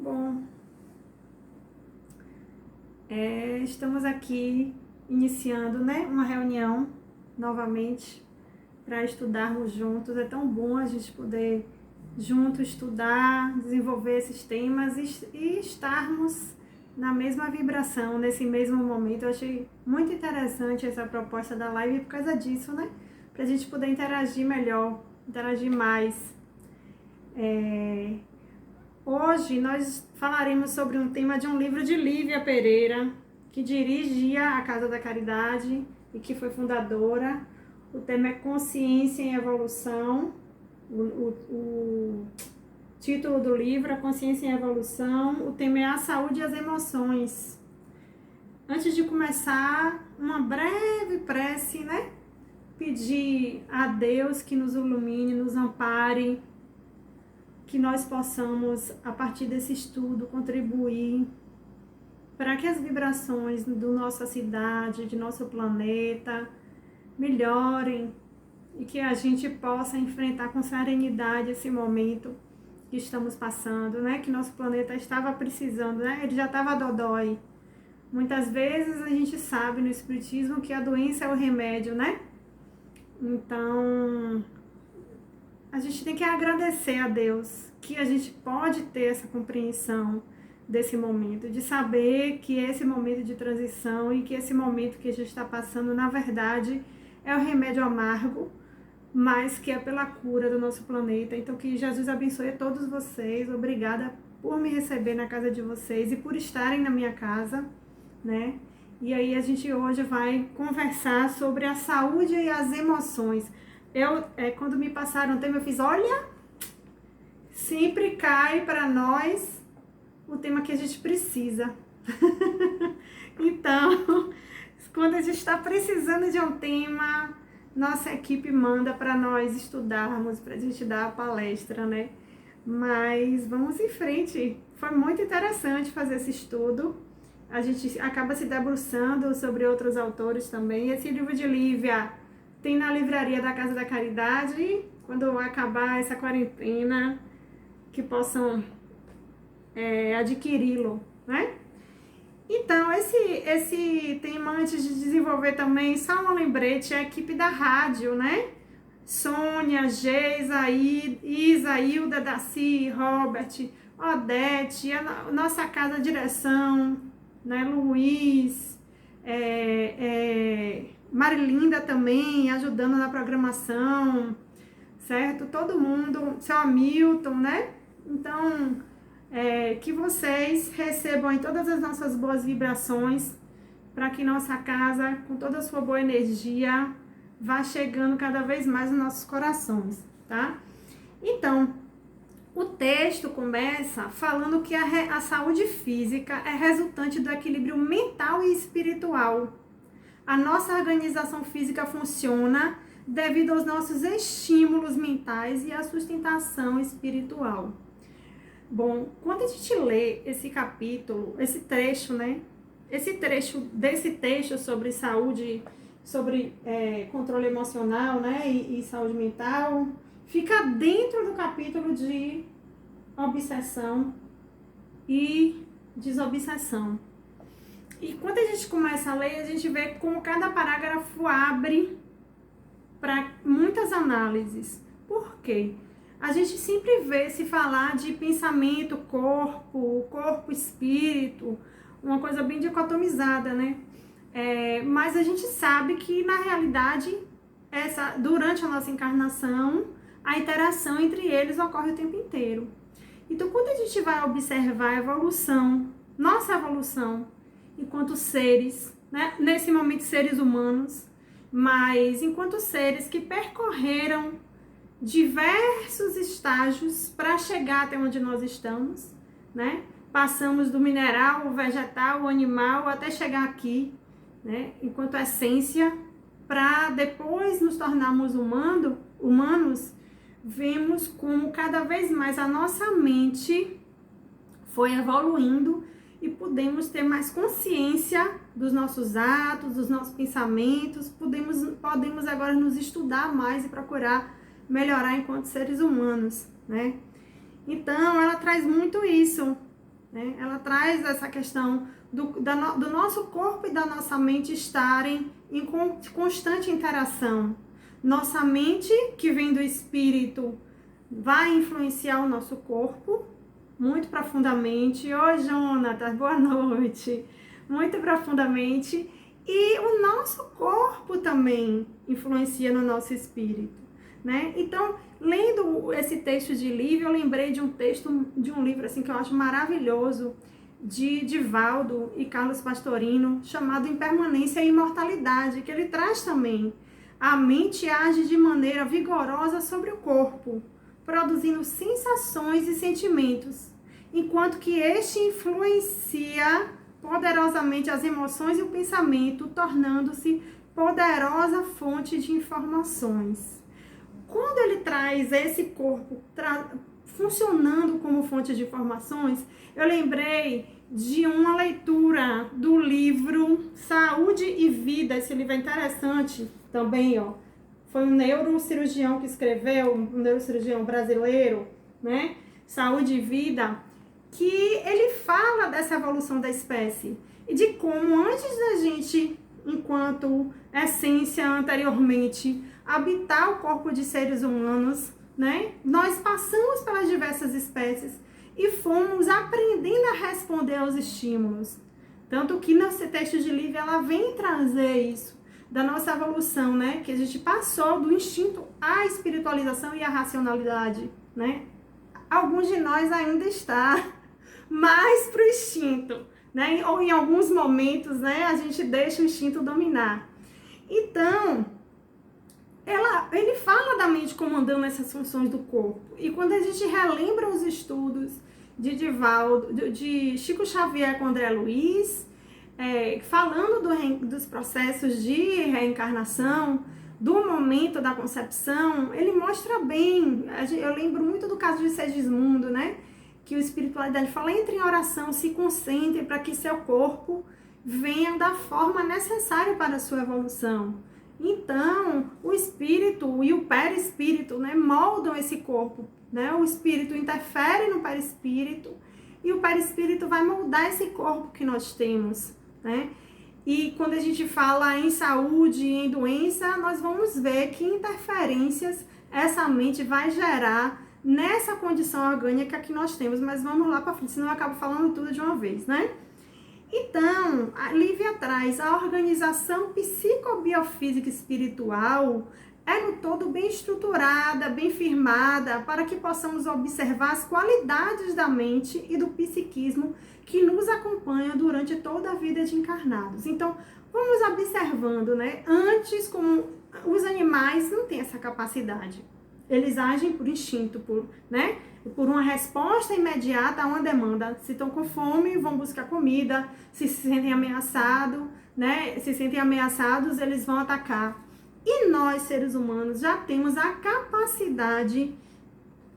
Bom, estamos aqui iniciando, uma reunião novamente para estudarmos juntos. É tão bom a gente poder juntos estudar, desenvolver esses temas e estarmos na mesma vibração, nesse mesmo momento. Eu achei muito interessante essa proposta da live por causa disso, para a gente poder interagir melhor, interagir mais. Hoje nós falaremos sobre um tema de um livro de Lívia Pereira, que dirigia a Casa da Caridade e que foi fundadora. O tema é Consciência em Evolução. O título do livro é Consciência em Evolução. O tema é a saúde e as emoções. Antes de começar, uma breve prece, Pedir a Deus que nos ilumine, nos ampare, que nós possamos, a partir desse estudo, contribuir para que as vibrações da nossa cidade, de nosso planeta, melhorem e que a gente possa enfrentar com serenidade esse momento que estamos passando, que nosso planeta estava precisando, ele já estava dodói. Muitas vezes a gente sabe no espiritismo que a doença é o remédio, Então, a gente tem que agradecer a Deus que a gente pode ter essa compreensão desse momento, de saber que esse momento de transição e que esse momento que a gente está passando, na verdade, é o remédio amargo, mas que é pela cura do nosso planeta. Então, que Jesus abençoe a todos vocês. Obrigada por me receber na casa de vocês e por estarem na minha casa, E aí a gente hoje vai conversar sobre a saúde e as emoções. Quando me passaram o tema, eu fiz, olha, sempre cai para nós o tema que a gente precisa. Então, quando a gente está precisando de um tema, nossa equipe manda para nós estudarmos, para a gente dar a palestra, Mas vamos em frente. Foi muito interessante fazer esse estudo. A gente acaba se debruçando sobre outros autores também. Esse livro de Lívia tem na livraria da Casa da Caridade. Quando acabar essa quarentena, que possam adquiri-lo, Então, esse tema, antes de desenvolver também, só um lembrete, a equipe da rádio, Sônia, Geisa, Isa, Hilda, Daci, Robert, Odete, a nossa casa de direção, Luiz, Marilinda também, ajudando na programação, certo? Todo mundo, seu Hamilton, Então, que vocês recebam aí todas as nossas boas vibrações, para que nossa casa, com toda a sua boa energia, vá chegando cada vez mais nos nossos corações, tá? Então, o texto começa falando que a saúde física é resultante do equilíbrio mental e espiritual. A nossa organização física funciona devido aos nossos estímulos mentais e à sustentação espiritual. Bom, quando a gente lê esse capítulo, esse trecho, desse texto sobre saúde, sobre controle emocional, e saúde mental, fica dentro do capítulo de obsessão e desobsessão. E quando a gente começa a ler, a gente vê como cada parágrafo abre para muitas análises. Por quê? A gente sempre vê se falar de pensamento, corpo, espírito, uma coisa bem dicotomizada, Mas a gente sabe que, na realidade, durante a nossa encarnação, a interação entre eles ocorre o tempo inteiro. Então, quando a gente vai observar a evolução, nossa evolução, enquanto seres, nesse momento seres humanos, mas enquanto seres que percorreram diversos estágios para chegar até onde nós estamos, Passamos do mineral, o vegetal, o animal, até chegar aqui, enquanto essência, para depois nos tornarmos humanos, vemos como cada vez mais a nossa mente foi evoluindo e podemos ter mais consciência dos nossos atos, dos nossos pensamentos, podemos agora nos estudar mais e procurar melhorar enquanto seres humanos, Então, ela traz muito isso, né? Ela traz essa questão do nosso corpo e da nossa mente estarem em constante interação. Nossa mente, que vem do espírito, vai influenciar o nosso corpo muito profundamente. Oi, Jonatas, boa noite. Muito profundamente. E o nosso corpo também influencia no nosso espírito, né? Então, lendo esse texto de Lívia, eu lembrei de um texto, de um livro assim que eu acho maravilhoso, de Divaldo e Carlos Pastorino, chamado Impermanência e Imortalidade, que ele traz também: a mente age de maneira vigorosa sobre o corpo, produzindo sensações e sentimentos, enquanto que este influencia poderosamente as emoções e o pensamento, tornando-se poderosa fonte de informações. Quando ele traz esse corpo funcionando como fonte de informações, eu lembrei de uma leitura do livro Saúde e Vida. Esse livro é interessante também, ó. Foi um neurocirurgião que escreveu, um neurocirurgião brasileiro, né? Saúde e Vida, que ele fala dessa evolução da espécie e de como antes da gente, enquanto essência anteriormente, habitar o corpo de seres humanos, né? Nós passamos pelas diversas espécies e fomos aprendendo a responder aos estímulos. Tanto que nesse texto de Lívia, ela vem trazer isso, da nossa evolução, né? Que a gente passou do instinto à espiritualização e à racionalidade, né? Alguns de nós ainda está mais pro instinto, né? Ou em alguns momentos, né, a gente deixa o instinto dominar. Então, ele fala da mente comandando essas funções do corpo. E quando a gente relembra os estudos de Divaldo, de Chico Xavier com André Luiz, falando dos processos de reencarnação, do momento da concepção, ele mostra bem. Eu lembro muito do caso de Segismundo, né? Que o espiritualidade fala: entre em oração, se concentre para que seu corpo venha da forma necessária para a sua evolução. Então, o espírito e o perispírito, né, moldam esse corpo, né? O espírito interfere no perispírito e o perispírito vai moldar esse corpo que nós temos, né? E quando a gente fala em saúde e em doença, nós vamos ver que interferências essa mente vai gerar nessa condição orgânica que nós temos. Mas vamos lá para frente, senão eu acabo falando tudo de uma vez, né? Então, a Lívia traz: a organização psicobiofísica espiritual é no todo bem estruturada, bem firmada, para que possamos observar as qualidades da mente e do psiquismo que nos acompanham durante toda a vida de encarnados. Então, vamos observando, né? Antes, como os animais não têm essa capacidade. Eles agem por instinto, né? Por uma resposta imediata a uma demanda. Se estão com fome, vão buscar comida. Se sentem ameaçados, né? Se sentem ameaçados, eles vão atacar. E nós, seres humanos, já temos a capacidade,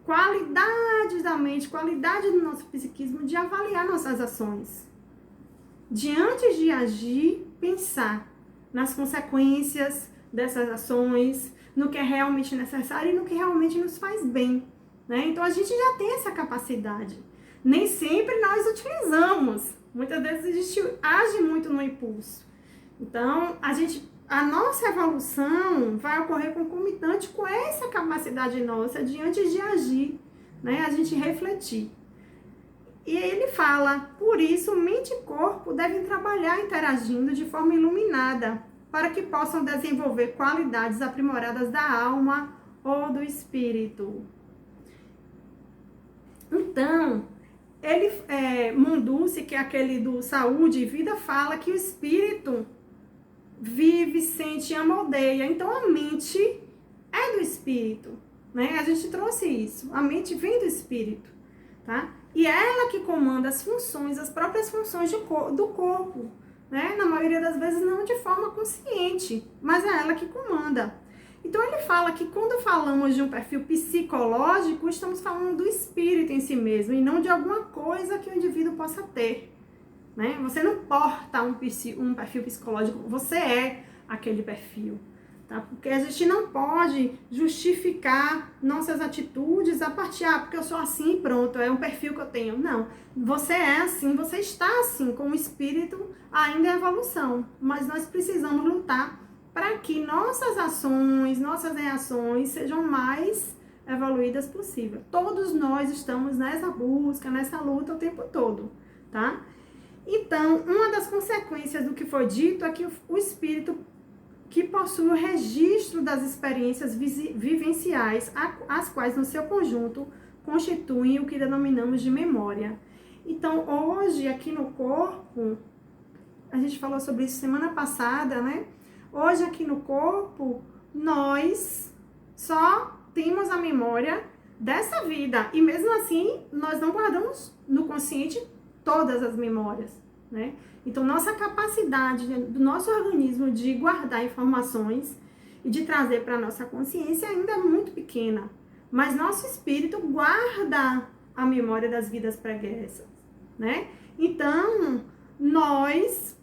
qualidade da mente, qualidade do nosso psiquismo de avaliar nossas ações. Diante de agir, pensar nas consequências dessas ações, no que é realmente necessário e no que realmente nos faz bem, né? Então a gente já tem essa capacidade. Nem sempre nós utilizamos. Muitas vezes a gente age muito no impulso. Então a nossa evolução vai ocorrer concomitante com essa capacidade nossa diante de agir, né? A gente refletir. E ele fala: por isso, mente e corpo devem trabalhar interagindo de forma iluminada, para que possam desenvolver qualidades aprimoradas da alma ou do espírito. Então, Munducci, que é aquele do Saúde e Vida, fala que o espírito vive, sente e ama, odeia. Então, a mente é do espírito, né? A gente trouxe isso. A mente vem do espírito, tá? E é ela que comanda as funções, as próprias funções do corpo, né? Na maioria das vezes não de forma consciente, mas é ela que comanda. Então ele fala que quando falamos de um perfil psicológico, estamos falando do espírito em si mesmo e não de alguma coisa que o indivíduo possa ter, né? Você não porta um perfil psicológico, você é aquele perfil, tá? Porque a gente não pode justificar nossas atitudes a partir, porque eu sou assim e pronto, é um perfil que eu tenho. Não, você é assim, você está assim, com o espírito ainda em evolução, mas nós precisamos lutar para que nossas ações, nossas reações sejam mais evoluídas possível. Todos nós estamos nessa busca, nessa luta o tempo todo, tá? Então, uma das consequências do que foi dito é que o espírito que possui o registro das experiências vivenciais, as quais, no seu conjunto, constituem o que denominamos de memória. Então, hoje, aqui no corpo, a gente falou sobre isso semana passada, né? Hoje, aqui no corpo, nós só temos a memória dessa vida. E mesmo assim, nós não guardamos no consciente todas as memórias, né? Então, nossa capacidade do nosso organismo de guardar informações e de trazer para a nossa consciência ainda é muito pequena. Mas nosso espírito guarda a memória das vidas pregressas, né? Então, nós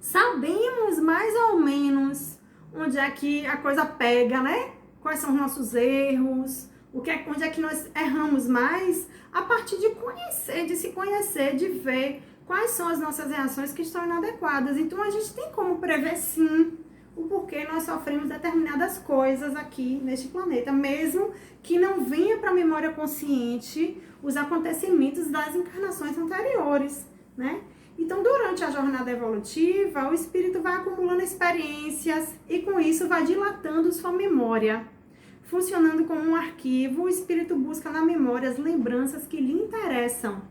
sabemos mais ou menos onde é que a coisa pega, né? Quais são os nossos erros, onde é que nós erramos mais, a partir de conhecer, de se conhecer, de ver quais são as nossas reações que estão inadequadas. Então, a gente tem como prever, sim, o porquê nós sofremos determinadas coisas aqui neste planeta, mesmo que não venha para a memória consciente os acontecimentos das encarnações anteriores, né? Então, durante a jornada evolutiva, o espírito vai acumulando experiências e, com isso, vai dilatando sua memória. Funcionando como um arquivo, o espírito busca na memória as lembranças que lhe interessam.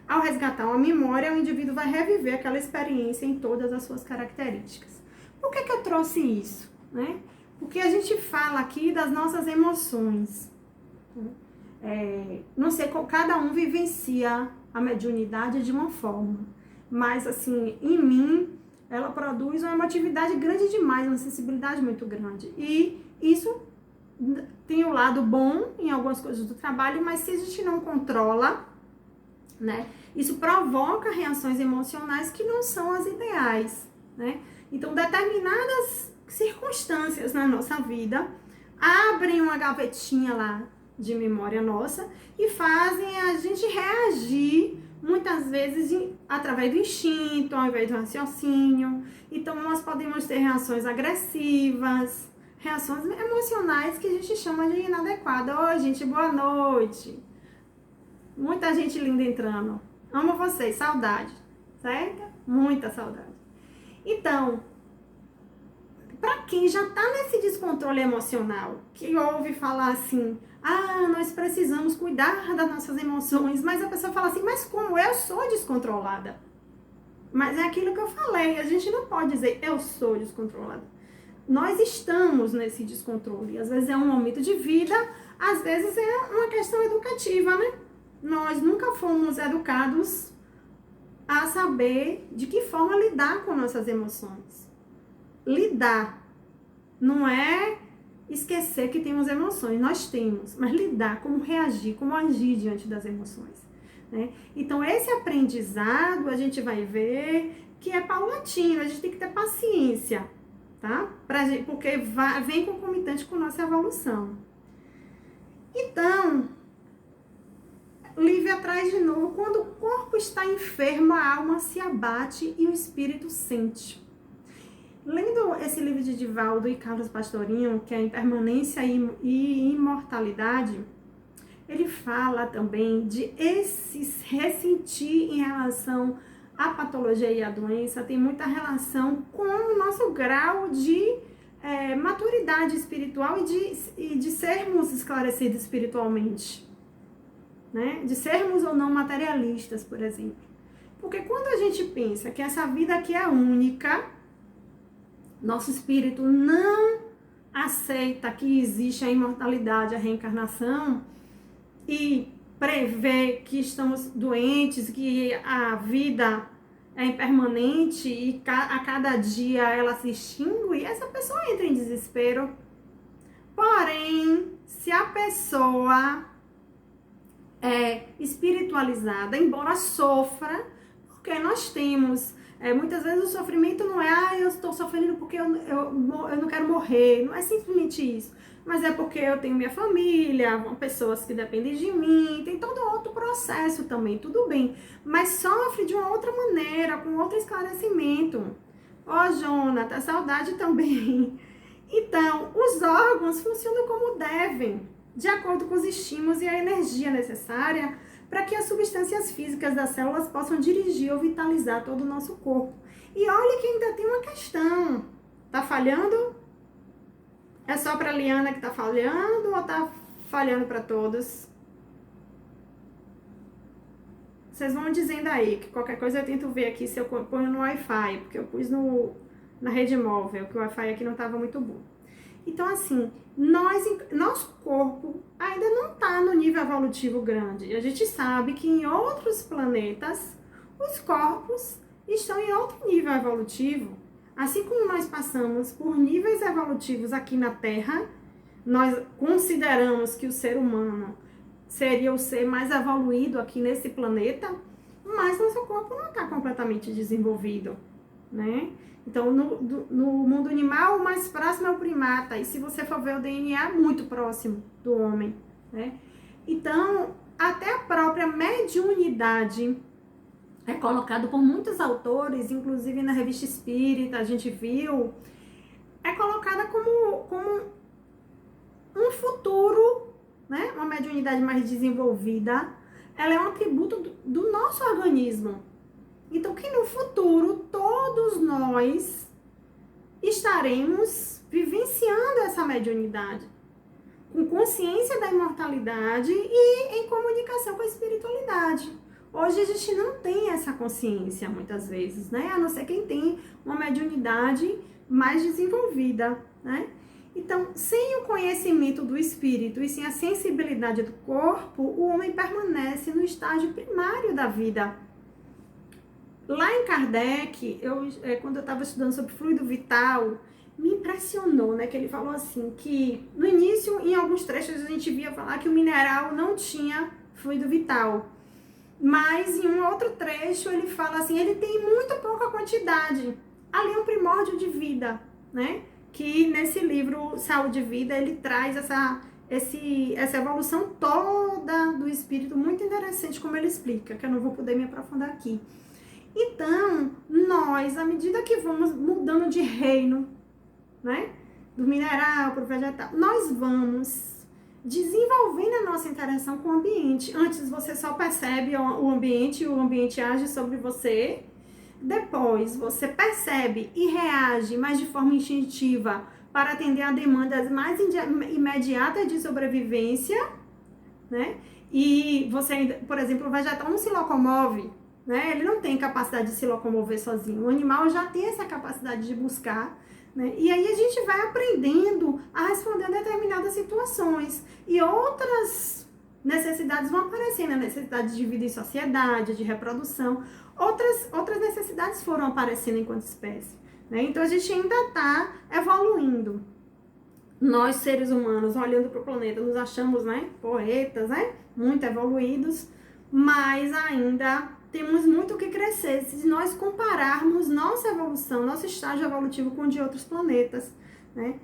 Ao resgatar uma memória, o indivíduo vai reviver aquela experiência em todas as suas características. Por que eu trouxe isso, né? Porque a gente fala aqui das nossas emoções. Não sei, cada um vivencia a mediunidade de uma forma. Mas, assim, em mim, ela produz uma emotividade grande demais, uma sensibilidade muito grande. E isso tem o lado bom em algumas coisas do trabalho, mas se a gente não controla, né, isso provoca reações emocionais que não são as ideais, né? Então, determinadas circunstâncias na nossa vida abrem uma gavetinha lá de memória nossa e fazem a gente reagir muitas vezes através do instinto, ao invés do raciocínio. Então, nós podemos ter reações agressivas, reações emocionais que a gente chama de inadequada. Oi, gente, boa noite. Muita gente linda entrando. Amo vocês, saudade, certo? Muita saudade. Então, para quem já tá nesse descontrole emocional, que ouve falar assim, nós precisamos cuidar das nossas emoções, mas a pessoa fala assim, mas como eu sou descontrolada? Mas é aquilo que eu falei, a gente não pode dizer eu sou descontrolada. Nós estamos nesse descontrole, às vezes é um momento de vida, às vezes é uma questão educativa, né? Nós nunca fomos educados a saber de que forma lidar com nossas emoções. Lidar não é esquecer que temos emoções, nós temos, mas lidar, como reagir, como agir diante das emoções, né? Então, esse aprendizado a gente vai ver que é paulatino, a gente tem que ter paciência, tá? Porque vem concomitante com nossa evolução. Então, Lívia traz de novo, quando o corpo está enfermo, a alma se abate e o espírito sente. Lendo esse livro de Divaldo e Carlos Pastorinho, que é Impermanência e Imortalidade, ele fala também de esse ressentir em relação à patologia e à doença, tem muita relação com o nosso grau de maturidade espiritual e de sermos esclarecidos espiritualmente, né? De sermos ou não materialistas, por exemplo. Porque quando a gente pensa que essa vida aqui é única, nosso espírito não aceita que existe a imortalidade, a reencarnação e prevê que estamos doentes, que a vida é impermanente e a cada dia ela se extingue, essa pessoa entra em desespero. Porém, se a pessoa é espiritualizada, embora sofra, porque nós temos Muitas vezes o sofrimento não é, eu estou sofrendo porque eu não quero morrer, não é simplesmente isso. Mas é porque eu tenho minha família, pessoas que dependem de mim, tem todo outro processo também, tudo bem. Mas sofre de uma outra maneira, com outro esclarecimento. Ó, Jonathan, saudade também. Então, os órgãos funcionam como devem, de acordo com os estímulos e a energia necessária para que as substâncias físicas das células possam dirigir ou vitalizar todo o nosso corpo. E olha que ainda tem uma questão. Tá falhando? É só para a Liana que tá falhando ou tá falhando para todos? Vocês vão dizendo aí, que qualquer coisa eu tento ver aqui se eu ponho no Wi-Fi, porque eu pus na rede móvel, que o Wi-Fi aqui não estava muito bom. Então, assim, nosso corpo ainda não está no nível evolutivo grande. E a gente sabe que em outros planetas, os corpos estão em outro nível evolutivo. Assim como nós passamos por níveis evolutivos aqui na Terra, nós consideramos que o ser humano seria o ser mais evoluído aqui nesse planeta, mas nosso corpo não está completamente desenvolvido, né? Então, no mundo animal, o mais próximo é o primata, e se você for ver o DNA, é muito próximo do homem, né? Então, até a própria mediunidade é colocado por muitos autores, inclusive na Revista Espírita, a gente viu, é colocada como um futuro, né? Uma mediunidade mais desenvolvida, ela é um atributo do nosso organismo. Então, que no futuro, todos nós estaremos vivenciando essa mediunidade, com consciência da imortalidade e em comunicação com a espiritualidade. Hoje a gente não tem essa consciência, muitas vezes, né? A não ser quem tem uma mediunidade mais desenvolvida, né? Então, sem o conhecimento do espírito e sem a sensibilidade do corpo, o homem permanece no estágio primário da vida. Lá em Kardec, quando eu estava estudando sobre fluido vital, me impressionou, né? Que ele falou assim, que no início, em alguns trechos, a gente via falar que o mineral não tinha fluido vital. Mas em um outro trecho, ele fala assim, ele tem muito pouca quantidade. Ali é um primórdio de vida, né? Que nesse livro Saúde e Vida, ele traz essa evolução toda do espírito, muito interessante como ele explica, que eu não vou poder me aprofundar aqui. Então, nós, à medida que vamos mudando de reino, né, do mineral para o vegetal, nós vamos desenvolvendo a nossa interação com o ambiente. Antes você só percebe o ambiente e o ambiente age sobre você. Depois você percebe e reage, mas de forma instintiva, para atender a demandas mais imediatas de sobrevivência, né? E você, por exemplo, o vegetal não se locomove, né? Ele não tem capacidade de se locomover sozinho. O animal já tem essa capacidade de buscar, né? E aí a gente vai aprendendo a responder a determinadas situações. E outras necessidades vão aparecendo, a necessidade de vida em sociedade, de reprodução. Outras necessidades foram aparecendo enquanto espécie, né? Então a gente ainda está evoluindo. Nós, seres humanos, olhando para o planeta, nos achamos, né, poetas, né, muito evoluídos, mas ainda temos muito o que crescer se nós compararmos nossa evolução, nosso estágio evolutivo com o de outros planetas, né?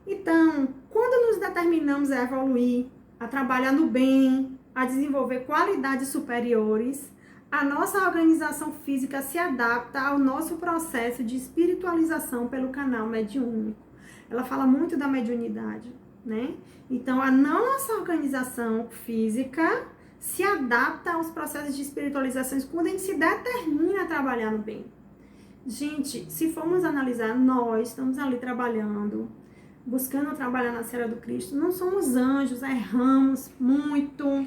Então, quando nos determinamos a evoluir, a trabalhar no bem, a desenvolver qualidades superiores, a nossa organização física se adapta ao nosso processo de espiritualização pelo canal mediúnico. Ela fala muito da mediunidade, né? Então, a nossa organização física se adapta aos processos de espiritualização quando a gente se determina a trabalhar no bem. Gente, se formos analisar, nós estamos ali trabalhando, buscando trabalhar na Seara do Cristo, não somos anjos, erramos muito,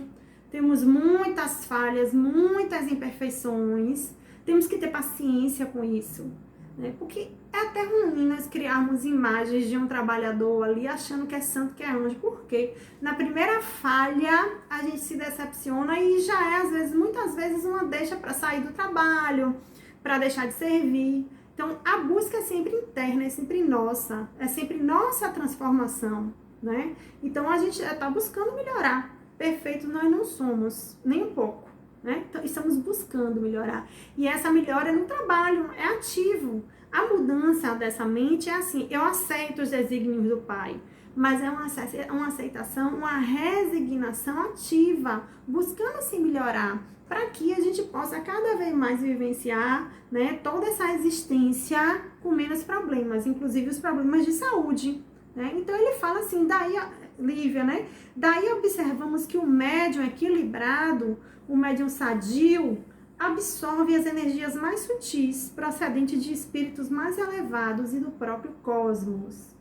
temos muitas falhas, muitas imperfeições, temos que ter paciência com isso, né? Porque é até ruim nós criarmos imagens de um trabalhador ali achando que é santo, que é anjo, porque na primeira falha a gente se decepciona e já é, às vezes, muitas vezes, uma deixa para sair do trabalho, para deixar de servir. Então, a busca é sempre interna, é sempre nossa transformação, né? Então, a gente está buscando melhorar. Perfeito nós não somos, nem um pouco, né? Então, estamos buscando melhorar. E essa melhora no trabalho, é ativo. A mudança dessa mente é assim, eu aceito os desígnios do Pai, mas é uma aceitação, uma resignação ativa, buscando se melhorar, para que a gente possa cada vez mais vivenciar, né, toda essa existência com menos problemas, inclusive os problemas de saúde, né? Então ele fala assim, daí, Lívia, né? Daí observamos que o médium equilibrado, o médium sadio, absorve as energias mais sutis, procedentes de espíritos mais elevados e do próprio cosmos,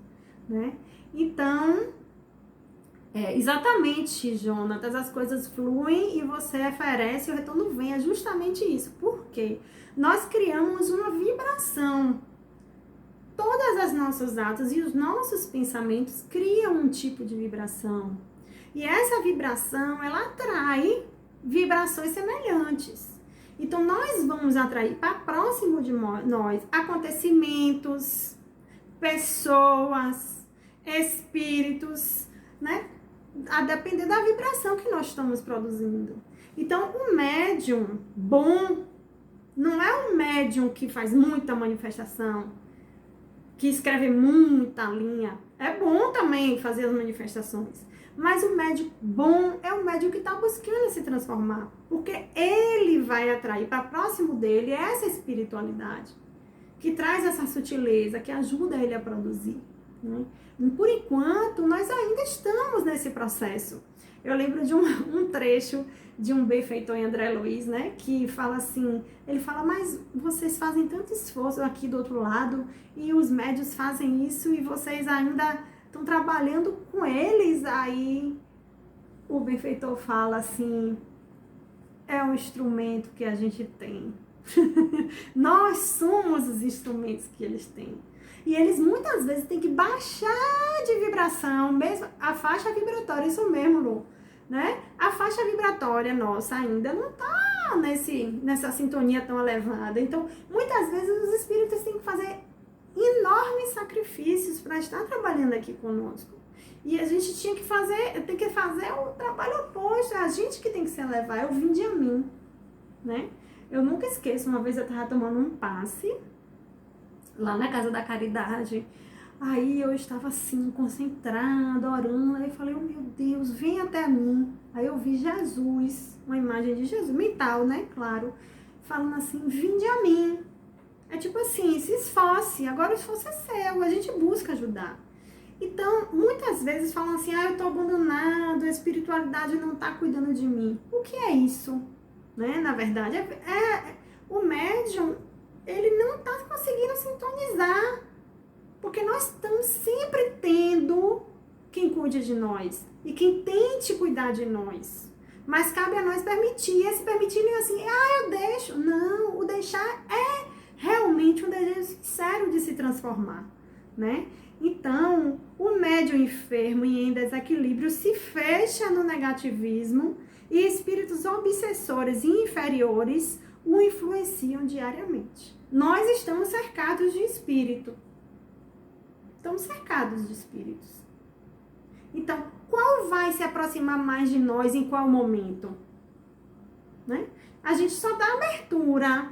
né? Então, exatamente, Jonatas, as coisas fluem e você oferece, o retorno vem, é justamente isso. Por quê? Nós criamos uma vibração. Todas as nossos atos e os nossos pensamentos criam um tipo de vibração. E essa vibração, ela atrai vibrações semelhantes. Então, nós vamos atrair para próximo de nós acontecimentos, pessoas, espíritos, né? A depender da vibração que nós estamos produzindo. Então, o médium bom não é um médium que faz muita manifestação, que escreve muita linha. É bom também fazer as manifestações. Mas o médium bom é o médium que está buscando se transformar. Porque ele vai atrair para próximo dele essa espiritualidade, que traz essa sutileza, que ajuda ele a produzir, né? Por enquanto, nós ainda estamos nesse processo. Eu lembro de um trecho de um benfeitor em André Luiz, né, que fala assim, ele fala, mas vocês fazem tanto esforço aqui do outro lado, e os médios fazem isso, e vocês ainda estão trabalhando com eles. Aí o benfeitor fala assim, é um instrumento que a gente tem. Nós somos os instrumentos que eles têm. E eles muitas vezes têm que baixar de vibração, mesmo a faixa vibratória, isso mesmo, Lu, né? A faixa vibratória nossa ainda não está nessa sintonia tão elevada. Então, muitas vezes os espíritos têm que fazer enormes sacrifícios para estar trabalhando aqui conosco. E a gente tem que fazer o trabalho oposto, é a gente que tem que se elevar, eu vim de a mim, né? Eu nunca esqueço, uma vez eu estava tomando um passe lá na Casa da Caridade. Aí eu estava assim, concentrada, orando. Aí eu falei, oh meu Deus, vem até mim. Aí eu vi Jesus, uma imagem de Jesus, mental, né? Claro. Falando assim, vinde a mim. É tipo assim, se esforce, agora o esforço é seu, a gente busca ajudar. Então, muitas vezes falam assim, eu tô abandonado, a espiritualidade não tá cuidando de mim. O que é isso? Né? Na verdade, o médium, ele não está conseguindo sintonizar, porque nós estamos sempre tendo quem cuide de nós e quem tente cuidar de nós. Mas cabe a nós permitir. Esse permitir não é assim, eu deixo. Não, o deixar é realmente um desejo sincero de se transformar, né? Então, o médium enfermo e em desequilíbrio se fecha no negativismo e espíritos obsessores e inferiores o influenciam diariamente. Nós estamos cercados de espírito. Estamos cercados de espíritos. Então, qual vai se aproximar mais de nós em qual momento? Né? A gente só dá abertura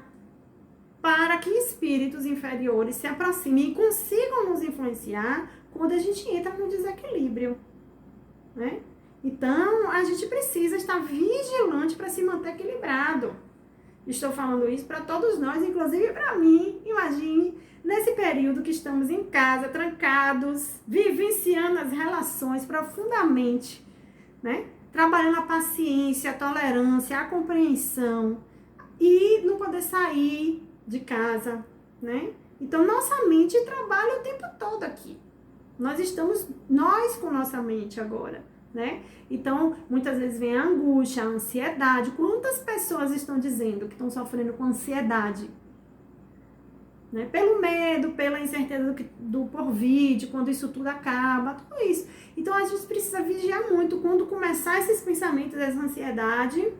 para que espíritos inferiores se aproximem e consigam nos influenciar quando a gente entra no desequilíbrio, né? Então, a gente precisa estar vigilante para se manter equilibrado. Estou falando isso para todos nós, inclusive para mim. Imagine, nesse período que estamos em casa, trancados, vivenciando as relações profundamente, né? Trabalhando a paciência, a tolerância, a compreensão e não poder sair de casa, né? Então, nossa mente trabalha o tempo todo aqui. Nós com nossa mente agora, né? Então, muitas vezes vem a angústia, a ansiedade. Quantas pessoas estão dizendo que estão sofrendo com ansiedade? Né? Pelo medo, pela incerteza do porvir, de quando isso tudo acaba, tudo isso. Então, a gente precisa vigiar muito quando começar esses pensamentos, essa ansiedade,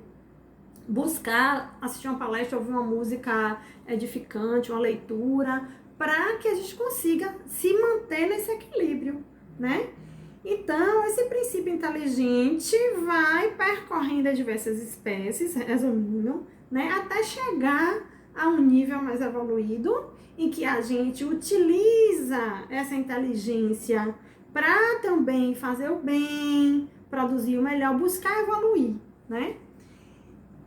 buscar, assistir uma palestra, ouvir uma música edificante, uma leitura, para que a gente consiga se manter nesse equilíbrio, né? Então, esse princípio inteligente vai percorrendo as diversas espécies, resumindo, né, até chegar a um nível mais evoluído, em que a gente utiliza essa inteligência para também fazer o bem, produzir o melhor, buscar evoluir, né?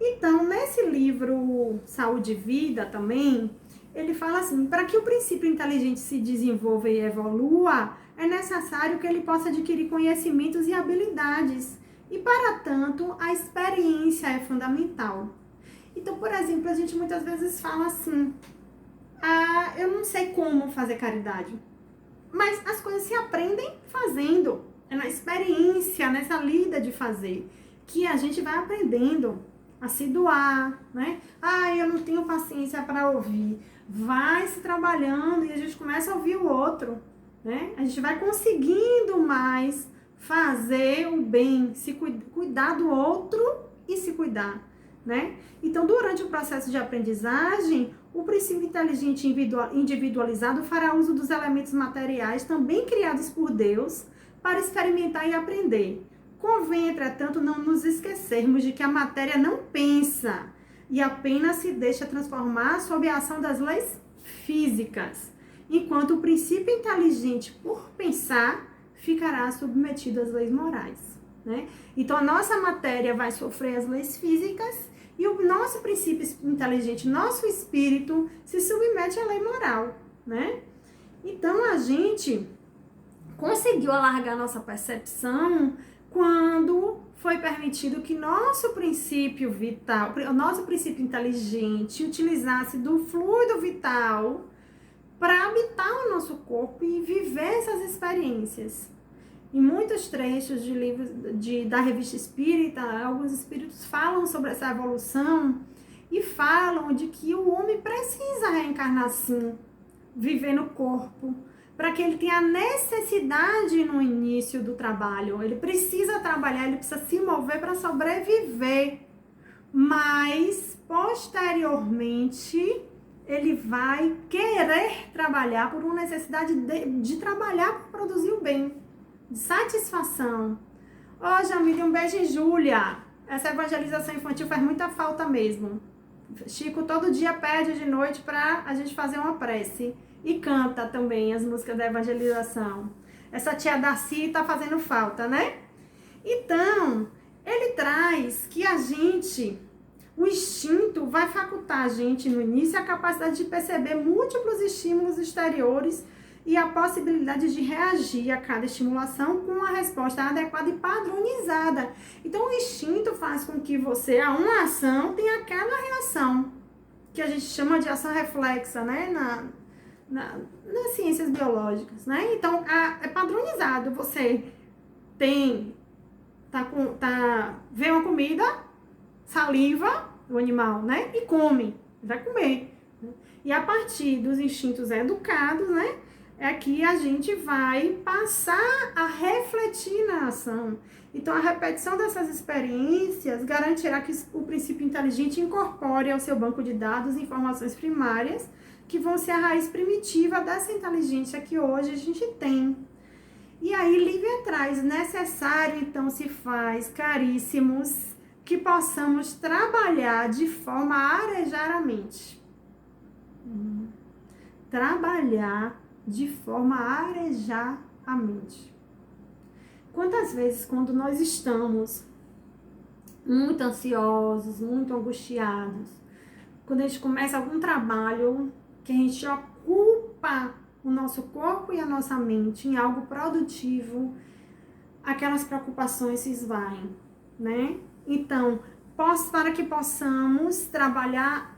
Então, nesse livro Saúde e Vida também, ele fala assim, para que o princípio inteligente se desenvolva e evolua, é necessário que ele possa adquirir conhecimentos e habilidades. E, para tanto, a experiência é fundamental. Então, por exemplo, a gente muitas vezes fala assim, eu não sei como fazer caridade. Mas as coisas se aprendem fazendo. É na experiência, nessa lida de fazer, que a gente vai aprendendo a se doar, né? Eu não tenho paciência para ouvir. Vai se trabalhando e a gente começa a ouvir o outro, né? A gente vai conseguindo mais fazer o bem, se cuidar do outro e se cuidar, né? Então, durante o processo de aprendizagem, o princípio inteligente individualizado fará uso dos elementos materiais também criados por Deus para experimentar e aprender. Convém, entretanto, não nos esquecermos de que a matéria não pensa e apenas se deixa transformar sob a ação das leis físicas, enquanto o princípio inteligente, por pensar, ficará submetido às leis morais, né? Então, a nossa matéria vai sofrer as leis físicas e o nosso princípio inteligente, nosso espírito, se submete à lei moral, né? Então, a gente conseguiu alargar nossa percepção quando foi permitido que nosso princípio vital, o nosso princípio inteligente, utilizasse do fluido vital para habitar o nosso corpo e viver essas experiências. Em muitos trechos de livros da Revista Espírita, alguns espíritos falam sobre essa evolução e falam de que o homem precisa reencarnar assim, viver no corpo, para que ele tenha a necessidade no início do trabalho. Ele precisa trabalhar, ele precisa se mover para sobreviver. Mas, posteriormente, ele vai querer trabalhar por uma necessidade de trabalhar para produzir o bem, de satisfação. Ô, Jamile, um beijo em Júlia. Essa evangelização infantil faz muita falta mesmo. Chico todo dia pede de noite para a gente fazer uma prece. E canta também as músicas da evangelização. Essa tia Darcy tá fazendo falta, né? Então, ele traz que o instinto vai facultar a gente no início a capacidade de perceber múltiplos estímulos exteriores e a possibilidade de reagir a cada estimulação com uma resposta adequada e padronizada. Então, o instinto faz com que você, a uma ação, tenha aquela reação, que a gente chama de ação reflexa, né? Nas ciências biológicas, né? Então, é padronizado. Você vê uma comida, saliva o animal, né? E come, vai comer. E a partir dos instintos educados, né? É que a gente vai passar a refletir na ação. Então, a repetição dessas experiências garantirá que o princípio inteligente incorpore ao seu banco de dados informações primárias que vão ser a raiz primitiva dessa inteligência que hoje a gente tem. E aí, Lívia traz, necessário, então, se faz, caríssimos, que possamos trabalhar de forma a arejar a mente. Trabalhar de forma a arejar a mente. Quantas vezes, quando nós estamos muito ansiosos, muito angustiados, quando a gente começa algum trabalho que a gente ocupa o nosso corpo e a nossa mente em algo produtivo, aquelas preocupações se esvaem, né? Então, para que possamos trabalhar,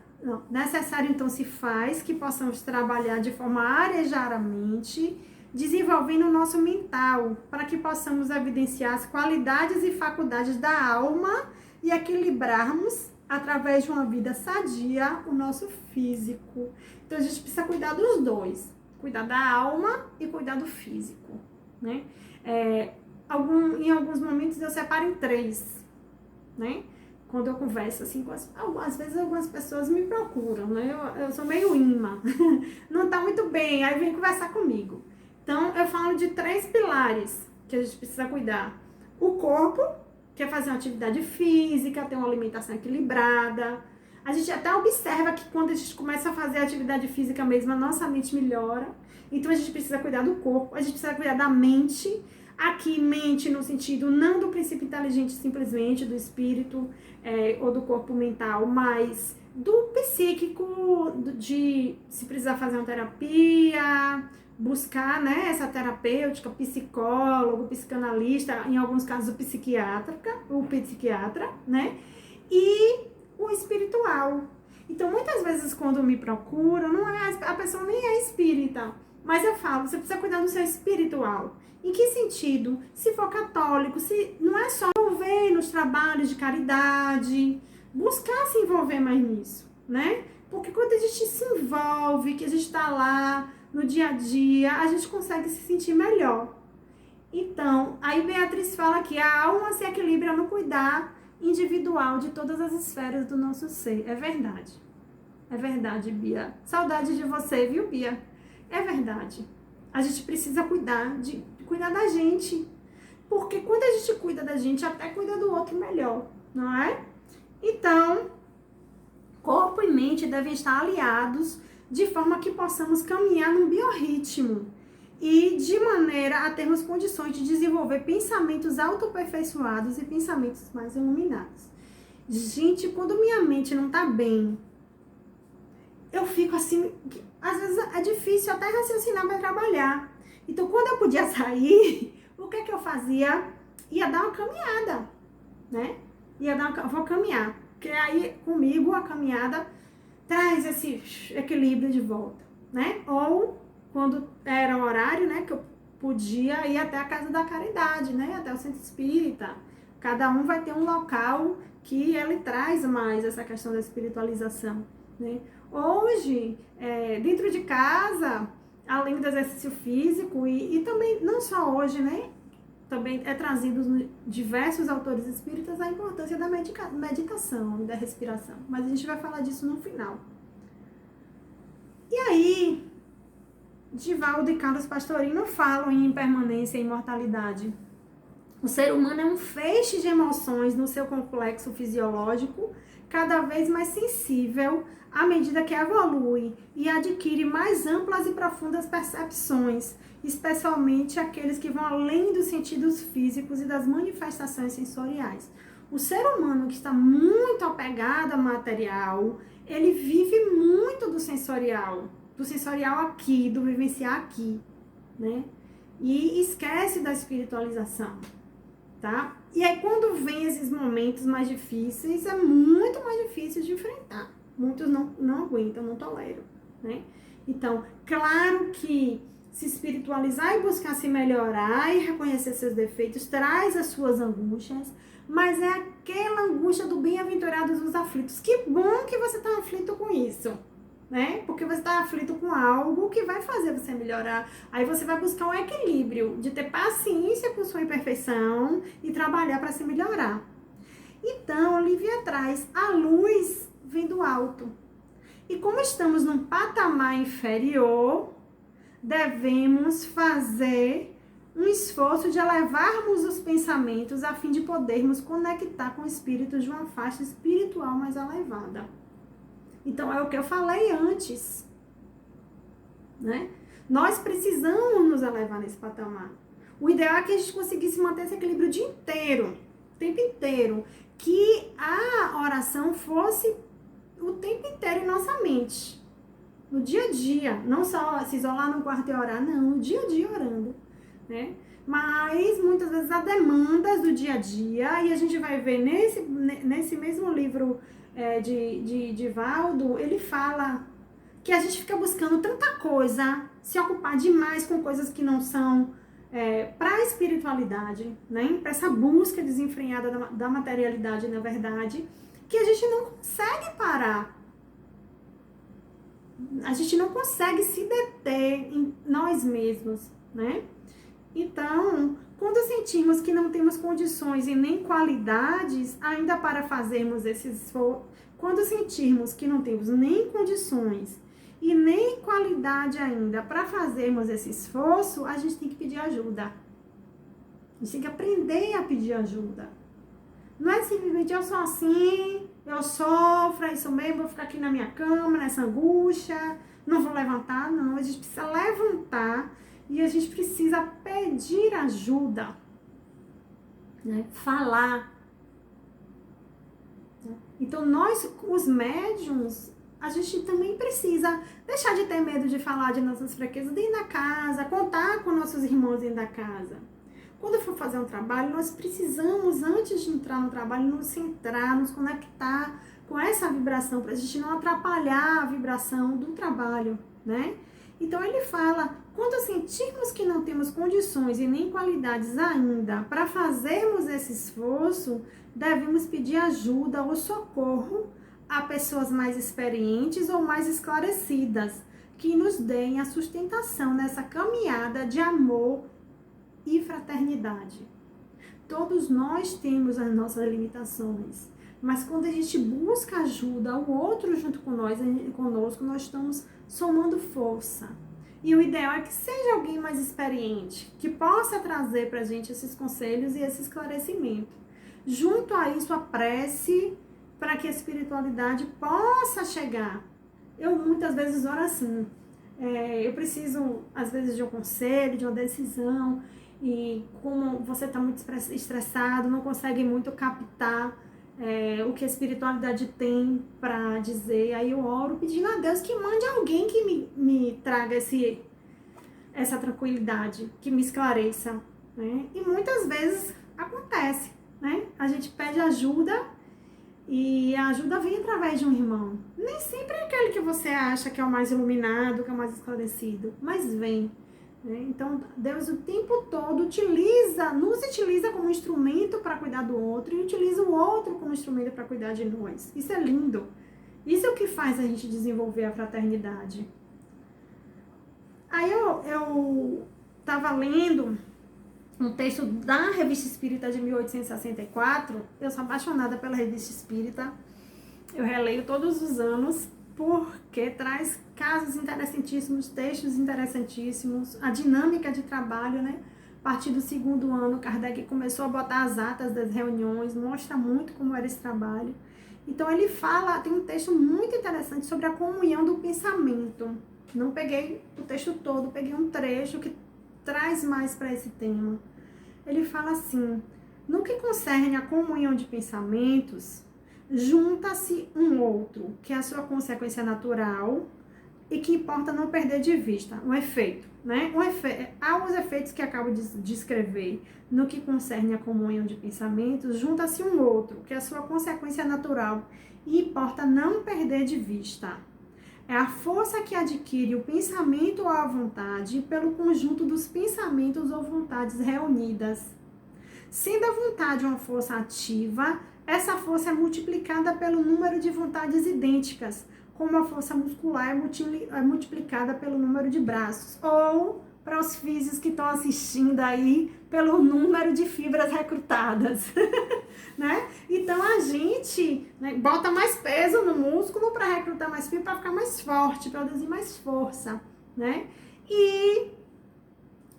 necessário então se faz que possamos trabalhar de forma a arejar a mente, desenvolvendo o nosso mental, para que possamos evidenciar as qualidades e faculdades da alma e equilibrarmos, através de uma vida sadia, o nosso físico. Então, a gente precisa cuidar dos dois. Cuidar da alma e cuidar do físico, né? Em alguns momentos eu separo em 3, né? Quando eu converso assim com às vezes algumas pessoas me procuram, né? Eu sou meio imã, não tá muito bem, aí vem conversar comigo. Então, eu falo de 3 pilares que a gente precisa cuidar? O corpo, que é fazer uma atividade física, ter uma alimentação equilibrada. A gente até observa que quando a gente começa a fazer atividade física mesmo, a nossa mente melhora. Então a gente precisa cuidar do corpo, a gente precisa cuidar da mente. Aqui, mente no sentido não do princípio inteligente simplesmente, do espírito ou do corpo mental, mas do psíquico, de se precisar fazer uma terapia, buscar, né, essa terapêutica, psicólogo, psicanalista, em alguns casos o psiquiatra, né, e o espiritual. Então, muitas vezes, quando me procuram, a pessoa nem é espírita, mas eu falo, você precisa cuidar do seu espiritual. Em que sentido? Se for católico, se não é só envolver nos trabalhos de caridade, buscar se envolver mais nisso, né? Porque quando a gente se envolve, que a gente está lá no dia a dia, a gente consegue se sentir melhor. Então, aí Beatriz fala que a alma se equilibra no cuidar individual de todas as esferas do nosso ser. É verdade. É verdade, Bia. Saudade de você, viu, Bia? É verdade. A gente precisa cuidar da gente. Porque quando a gente cuida da gente, até cuida do outro melhor, não é? Então, corpo e mente devem estar aliados de forma que possamos caminhar num biorritmo e de maneira a termos condições de desenvolver pensamentos autoaperfeiçoados e pensamentos mais iluminados. Gente, quando minha mente não tá bem, eu fico assim, às vezes é difícil até raciocinar para trabalhar. Então, quando eu podia sair, o que eu fazia? Ia dar uma caminhada, né? Vou caminhar, porque aí comigo a caminhada traz esse equilíbrio de volta, né? Ou quando era o horário, né, que eu podia ir até a Casa da Caridade, né, até o Centro Espírita. Cada um vai ter um local que ele traz mais essa questão da espiritualização, né? Hoje, dentro de casa, além do exercício físico, e também, não só hoje, né, também é trazido em diversos autores espíritas a importância da meditação, da respiração. Mas a gente vai falar disso no final. E aí, Divaldo e Carlos Pastorino falam em impermanência e imortalidade. O ser humano é um feixe de emoções no seu complexo fisiológico, cada vez mais sensível à medida que evolui e adquire mais amplas e profundas percepções, especialmente aqueles que vão além dos sentidos físicos e das manifestações sensoriais. O ser humano que está muito apegado ao material, ele vive muito do sensorial aqui, do vivenciar aqui, né? E esquece da espiritualização, tá? E aí, quando vem esses momentos mais difíceis, é muito mais difícil de enfrentar. Muitos não aguentam, não toleram, né? Então, claro que se espiritualizar e buscar se melhorar e reconhecer seus defeitos traz as suas angústias, mas é aquela angústia do bem-aventurados dos aflitos. Que bom que você está aflito com isso, né? Porque você está aflito com algo que vai fazer você melhorar. Aí você vai buscar um equilíbrio de ter paciência com sua imperfeição e trabalhar para se melhorar. Então, Olivia traz a luz vem do alto. E como estamos num patamar inferior, devemos fazer um esforço de elevarmos os pensamentos a fim de podermos conectar com espíritos de uma faixa espiritual mais elevada. Então, é o que eu falei antes, né? Nós precisamos nos elevar nesse patamar. O ideal é que a gente conseguisse manter esse equilíbrio o dia inteiro, o tempo inteiro. Que a oração fosse o tempo inteiro em nossa mente. No dia a dia. Não só se isolar no quarto e orar, não. No dia a dia orando, né? Mas, muitas vezes, há demandas do dia a dia. E a gente vai ver nesse mesmo livro de Divaldo, ele fala que a gente fica buscando tanta coisa, se ocupar demais com coisas que não são para a espiritualidade, né? Para essa busca desenfreada da materialidade, na verdade, que a gente não consegue parar. A gente não consegue se deter em nós mesmos, né? Então, quando sentimos que não temos condições e nem qualidades ainda para fazermos esse esforço, quando sentirmos que não temos nem condições e nem qualidade ainda para fazermos esse esforço, a gente tem que pedir ajuda. A gente tem que aprender a pedir ajuda. Não é simplesmente eu sou assim, eu sofro, é isso mesmo, vou ficar aqui na minha cama, nessa angústia, não vou levantar, não. A gente precisa levantar e a gente precisa pedir ajuda, né? Falar. Então, nós, os médiums, a gente também precisa deixar de ter medo de falar de nossas fraquezas dentro da casa, contar com nossos irmãos dentro da casa. Quando for fazer um trabalho, nós precisamos, antes de entrar no trabalho, nos centrar, nos conectar com essa vibração, para a gente não atrapalhar a vibração do trabalho, né? Então, ele fala, quando sentirmos que não temos condições e nem qualidades ainda para fazermos esse esforço, devemos pedir ajuda ou socorro a pessoas mais experientes ou mais esclarecidas, que nos deem a sustentação nessa caminhada de amor e fraternidade. Todos nós temos as nossas limitações, mas quando a gente busca ajuda ao outro junto com nós, conosco, nós estamos somando força. E o ideal é que seja alguém mais experiente, que possa trazer para a gente esses conselhos e esse esclarecimento. Junto a isso, a prece para que a espiritualidade possa chegar. Eu muitas vezes oro assim, eu preciso às vezes de um conselho, de uma decisão, e como você está muito estressado, não consegue muito captar o que a espiritualidade tem para dizer, aí eu oro pedindo a Deus que mande alguém que me traga essa tranquilidade, que me esclareça, né? E muitas vezes acontece, né? A gente pede ajuda e a ajuda vem através de um irmão. Nem sempre é aquele que você acha que é o mais iluminado, que é o mais esclarecido, mas vem. Então, Deus o tempo todo nos utiliza como instrumento para cuidar do outro e utiliza o outro como instrumento para cuidar de nós. Isso é lindo. Isso é o que faz a gente desenvolver a fraternidade. Aí eu estava lendo um texto da Revista Espírita de 1864. Eu sou apaixonada pela Revista Espírita. Eu releio todos os anos, porque traz casos interessantíssimos, textos interessantíssimos, a dinâmica de trabalho, né? A partir do segundo ano, Kardec começou a botar as atas das reuniões, mostra muito como era esse trabalho. Então ele fala, tem um texto muito interessante sobre a comunhão do pensamento. Não peguei o texto todo, peguei um trecho que traz mais para esse tema. Ele fala assim, no que concerne a comunhão de pensamentos, junta-se um outro, que é a sua consequência natural e que importa não perder de vista, um efeito, né? Há os efeitos que acabo de descrever. No que concerne a comunhão de pensamentos, junta-se um outro, que é a sua consequência natural e importa não perder de vista. É a força que adquire o pensamento ou a vontade pelo conjunto dos pensamentos ou vontades reunidas. Sendo a vontade uma força ativa, essa força é multiplicada pelo número de vontades idênticas, como a força muscular é multiplicada pelo número de braços, ou, para os físicos que estão assistindo aí, pelo número de fibras recrutadas, né? Então a gente, né, bota mais peso no músculo para recrutar mais fibra, para ficar mais forte, produzir mais força, né? E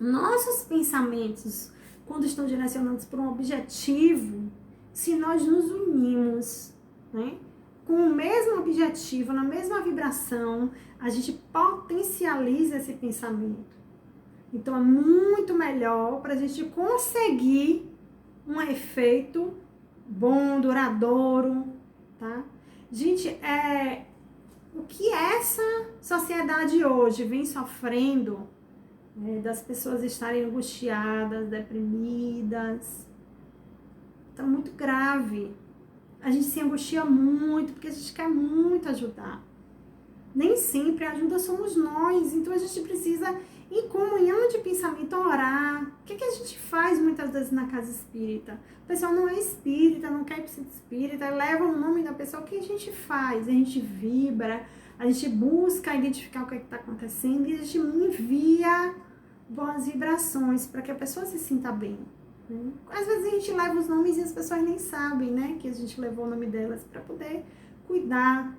nossos pensamentos, quando estão direcionados para um objetivo, se nós nos unimos, né, com o mesmo objetivo, na mesma vibração, a gente potencializa esse pensamento. Então, é muito melhor para a gente conseguir um efeito bom, duradouro, tá? Gente, o que essa sociedade hoje vem sofrendo, das pessoas estarem angustiadas, deprimidas, tá muito grave. A gente se angustia muito, porque a gente quer muito ajudar. Nem sempre a ajuda somos nós, então a gente precisa, em comunhão de pensamento, orar. O que a gente faz muitas vezes na casa espírita? O pessoal não é espírita, não quer ir para o centro espírita, leva o nome da pessoa. O que a gente faz? A gente vibra, a gente busca identificar o que está acontecendo e a gente envia boas vibrações para que a pessoa se sinta bem. Às vezes a gente leva os nomes e as pessoas nem sabem, né, que a gente levou o nome delas para poder cuidar.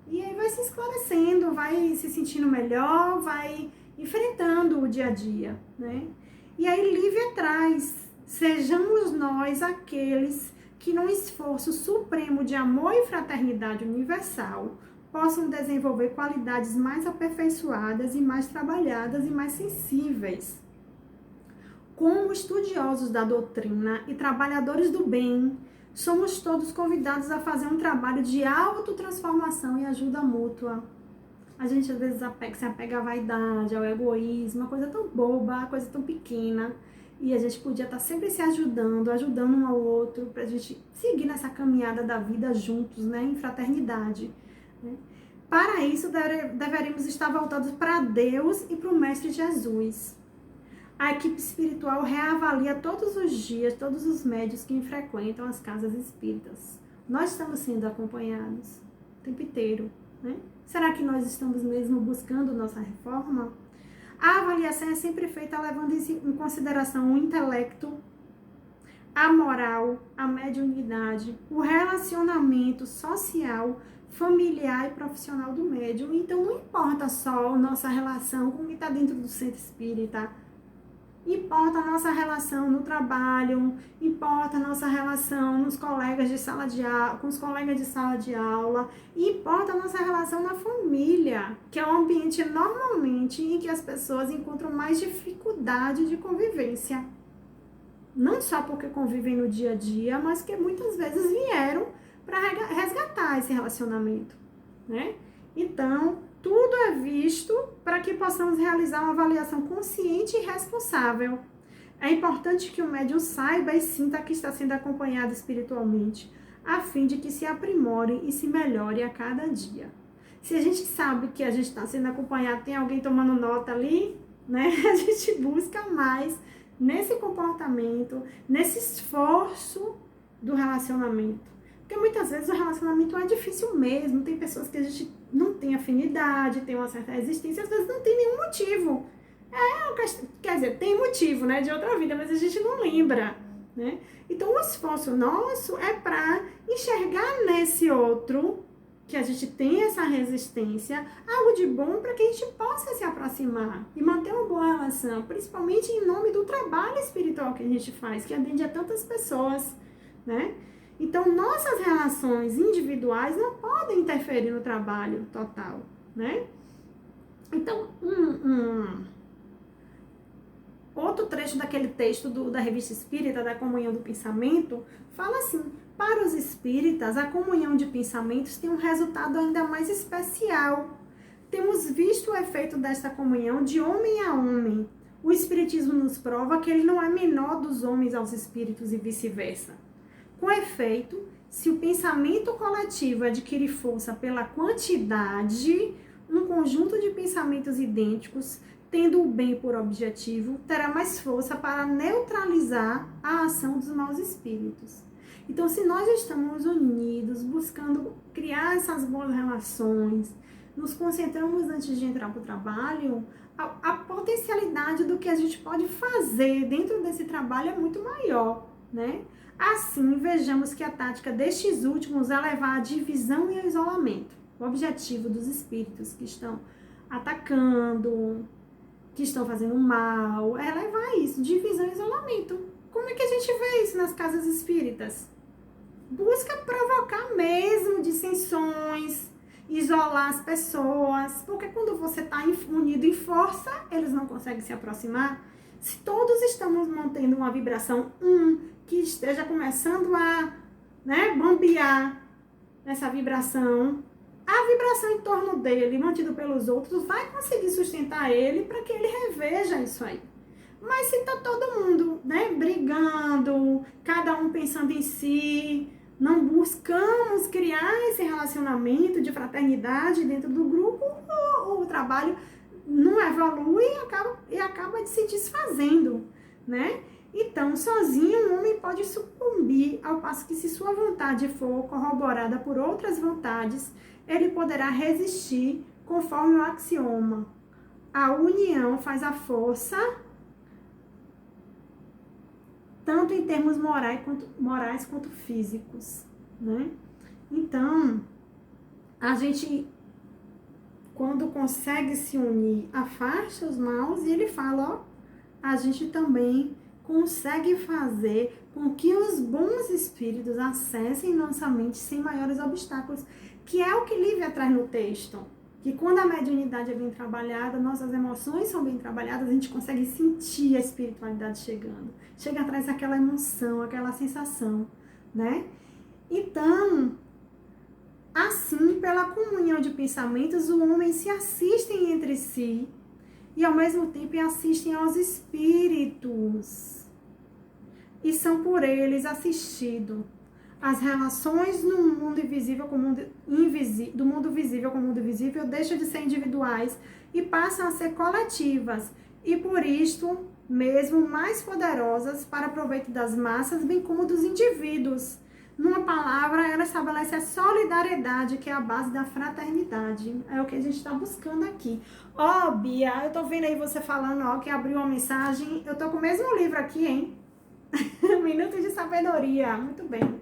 E aí vai se esclarecendo, vai se sentindo melhor, vai enfrentando o dia a dia, né? E aí Lívia traz Sejamos nós aqueles que, num esforço supremo de amor e fraternidade universal, possam desenvolver qualidades mais aperfeiçoadas e mais trabalhadas e mais sensíveis. Como estudiosos da doutrina e trabalhadores do bem, somos todos convidados a fazer um trabalho de autotransformação e ajuda mútua. A gente às vezes se apega à vaidade, ao egoísmo, uma coisa tão boba, uma coisa tão pequena. E a gente podia estar sempre se ajudando um ao outro, para a gente seguir nessa caminhada da vida juntos, né, em fraternidade. Né? Para isso, deveríamos estar voltados para Deus e para o Mestre Jesus. A equipe espiritual reavalia todos os dias, todos os médios que frequentam as casas espíritas. Nós estamos sendo acompanhados o tempo inteiro, né? Será que nós estamos mesmo buscando nossa reforma? A avaliação é sempre feita levando em consideração o intelecto, a moral, a mediunidade, o relacionamento social, familiar e profissional do médium. Então, não importa só a nossa relação com quem está dentro do centro espírita. Importa a nossa relação no trabalho, importa a nossa relação nos colegas de sala de aula, com os colegas de sala de aula, importa a nossa relação na família, que é um ambiente normalmente em que as pessoas encontram mais dificuldade de convivência. Não só porque convivem no dia a dia, mas que muitas vezes vieram para resgatar esse relacionamento, né? Então, tudo é visto para que possamos realizar uma avaliação consciente e responsável. É importante que o médium saiba e sinta que está sendo acompanhado espiritualmente, a fim de que se aprimore e se melhore a cada dia. Se a gente sabe que a gente está sendo acompanhado, tem alguém tomando nota ali, né? A gente busca mais nesse comportamento, nesse esforço do relacionamento. Porque muitas vezes o relacionamento é difícil mesmo, tem pessoas que a gente não tem afinidade, tem uma certa resistência, às vezes não tem nenhum motivo. Quer dizer, tem motivo, né, de outra vida, mas a gente não lembra, né? Então o esforço nosso é para enxergar nesse outro, que a gente tem essa resistência, algo de bom para que a gente possa se aproximar e manter uma boa relação, principalmente em nome do trabalho espiritual que a gente faz, que atende a tantas pessoas, né? Então, nossas relações individuais não podem interferir no trabalho total, né? Então, outro trecho daquele texto da Revista Espírita, da Comunhão do Pensamento, fala assim: para os espíritas, a comunhão de pensamentos tem um resultado ainda mais especial. Temos visto o efeito desta comunhão de homem a homem. O espiritismo nos prova que ele não é menor dos homens aos espíritos e vice-versa. Com efeito, se o pensamento coletivo adquire força pela quantidade, um conjunto de pensamentos idênticos, tendo o bem por objetivo, terá mais força para neutralizar a ação dos maus espíritos. Então, se nós estamos unidos, buscando criar essas boas relações, nos concentramos antes de entrar para o trabalho, a potencialidade do que a gente pode fazer dentro desse trabalho é muito maior, né? Assim, vejamos que a tática destes últimos é levar à divisão e ao isolamento. O objetivo dos espíritos que estão atacando, que estão fazendo mal, é levar isso, divisão e isolamento. Como é que a gente vê isso nas casas espíritas? Busca provocar mesmo dissensões, isolar as pessoas, porque quando você está unido em força, eles não conseguem se aproximar. Se todos estamos mantendo uma vibração que esteja começando a, né, bambear essa vibração, a vibração em torno dele, mantida pelos outros, vai conseguir sustentar ele para que ele reveja isso aí. Mas se está todo mundo, né, brigando, cada um pensando em si, não buscamos criar esse relacionamento de fraternidade dentro do grupo, o trabalho não evolui e acaba de se desfazendo, né? Então, sozinho, um homem pode sucumbir, ao passo que, se sua vontade for corroborada por outras vontades, ele poderá resistir, conforme o axioma: a união faz a força, tanto em termos morais quanto físicos, né? Então, a gente, quando consegue se unir, afasta os maus, e ele fala, ó, a gente também consegue fazer com que os bons espíritos acessem nossa mente sem maiores obstáculos, que é o que Lívia traz no texto. Que quando a mediunidade é bem trabalhada, nossas emoções são bem trabalhadas, a gente consegue sentir a espiritualidade chegando. Chega atrás daquela emoção, aquela sensação, né? Então, assim, pela comunhão de pensamentos, o homem se assistem entre si e ao mesmo tempo assistem aos espíritos. E são por eles assistidos. As relações no mundo invisível com o mundo invisível, do mundo visível com o mundo invisível deixam de ser individuais e passam a ser coletivas. E por isto mesmo mais poderosas para proveito das massas, bem como dos indivíduos. Numa palavra, ela estabelece a solidariedade, que é a base da fraternidade. É o que a gente está buscando aqui. Ó, Bia, eu tô vendo aí você falando, ó, que abriu uma mensagem. Eu tô com o mesmo livro aqui, hein? Minuto de Sabedoria. Muito bem.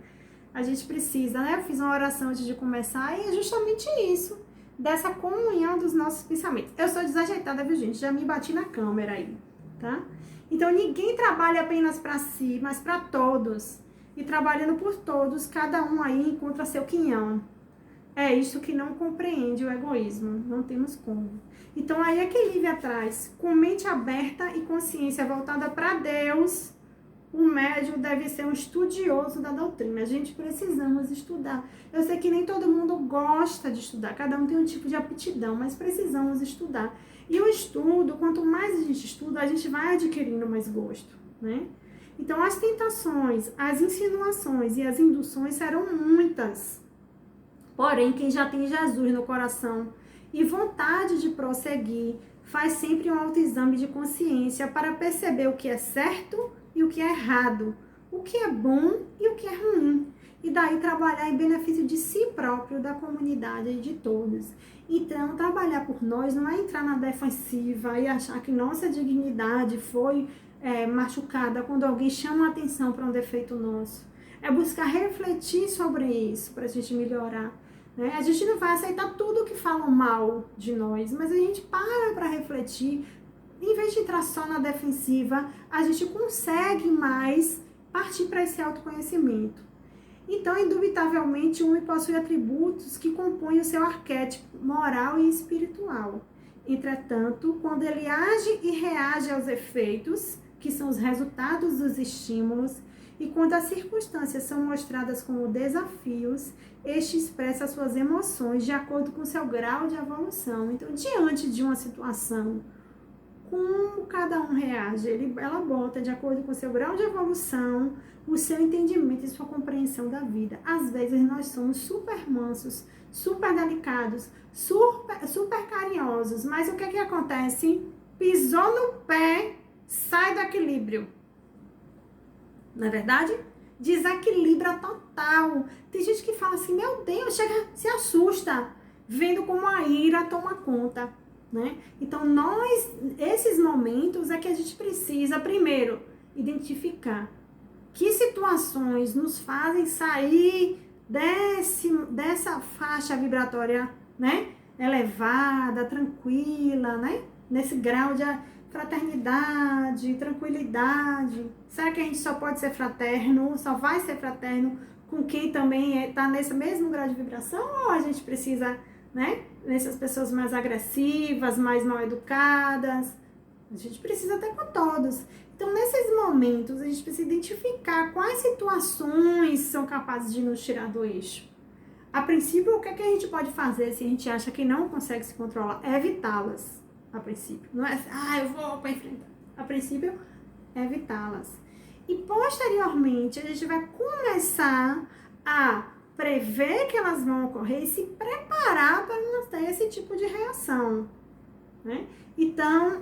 A gente precisa, né? Eu fiz uma oração antes de começar e é justamente isso. Dessa comunhão dos nossos pensamentos. Eu sou desajeitada, viu, gente? Já me bati na câmera aí, tá? Então, ninguém trabalha apenas para si, mas para todos. E trabalhando por todos, cada um aí encontra seu quinhão. É isso que não compreende o egoísmo. Não temos como. Então, aí é que Lívia traz. Com mente aberta e consciência voltada para Deus, o médium deve ser um estudioso da doutrina. A gente precisamos estudar. Eu sei que nem todo mundo gosta de estudar. Cada um tem um tipo de aptidão, mas precisamos estudar. E o estudo, quanto mais a gente estuda, a gente vai adquirindo mais gosto, né? Então, as tentações, as insinuações e as induções serão muitas. Porém, quem já tem Jesus no coração e vontade de prosseguir, faz sempre um autoexame de consciência para perceber o que é certo e o que é errado, o que é bom e o que é ruim. E daí trabalhar em benefício de si próprio, da comunidade e de todos. Então, trabalhar por nós não é entrar na defensiva e achar que nossa dignidade foi machucada quando alguém chama a atenção para um defeito nosso. É buscar refletir sobre isso para a gente melhorar. Né? A gente não vai aceitar tudo que falam mal de nós, mas a gente para refletir. Em vez de entrar só na defensiva, a gente consegue mais partir para esse autoconhecimento. Então, indubitavelmente, o homem possui atributos que compõem o seu arquétipo moral e espiritual. Entretanto, quando ele age e reage aos efeitos, que são os resultados dos estímulos, e quando as circunstâncias são mostradas como desafios, este expressa suas emoções de acordo com seu grau de evolução. Então, diante de uma situação, como cada um reage? Ela bota de acordo com o seu grau de evolução, o seu entendimento e sua compreensão da vida. Às vezes nós somos super mansos, super delicados, super carinhosos, mas o que acontece? Pisou no pé, sai do equilíbrio. Não é verdade? Desequilibra total. Tem gente que fala assim, meu Deus, chega, se assusta, vendo como a ira toma conta. Né? Então, esses momentos é que a gente precisa, primeiro, identificar que situações nos fazem sair dessa faixa vibratória, né? Elevada, tranquila, né? Nesse grau de fraternidade, tranquilidade. Será que a gente só pode ser fraterno, só vai ser fraterno com quem também está nesse mesmo grau de vibração? Ou a gente precisa, né? Nessas pessoas mais agressivas, mais mal educadas. A gente precisa até com todos. Então, nesses momentos, a gente precisa identificar quais situações são capazes de nos tirar do eixo. A princípio, o que a gente pode fazer se a gente acha que não consegue se controlar? É evitá-las, a princípio. Não é, eu vou para enfrentar. A princípio, é evitá-las. E, posteriormente, a gente vai começar a prever que elas vão ocorrer e se preparar para não ter esse tipo de reação, né? Então,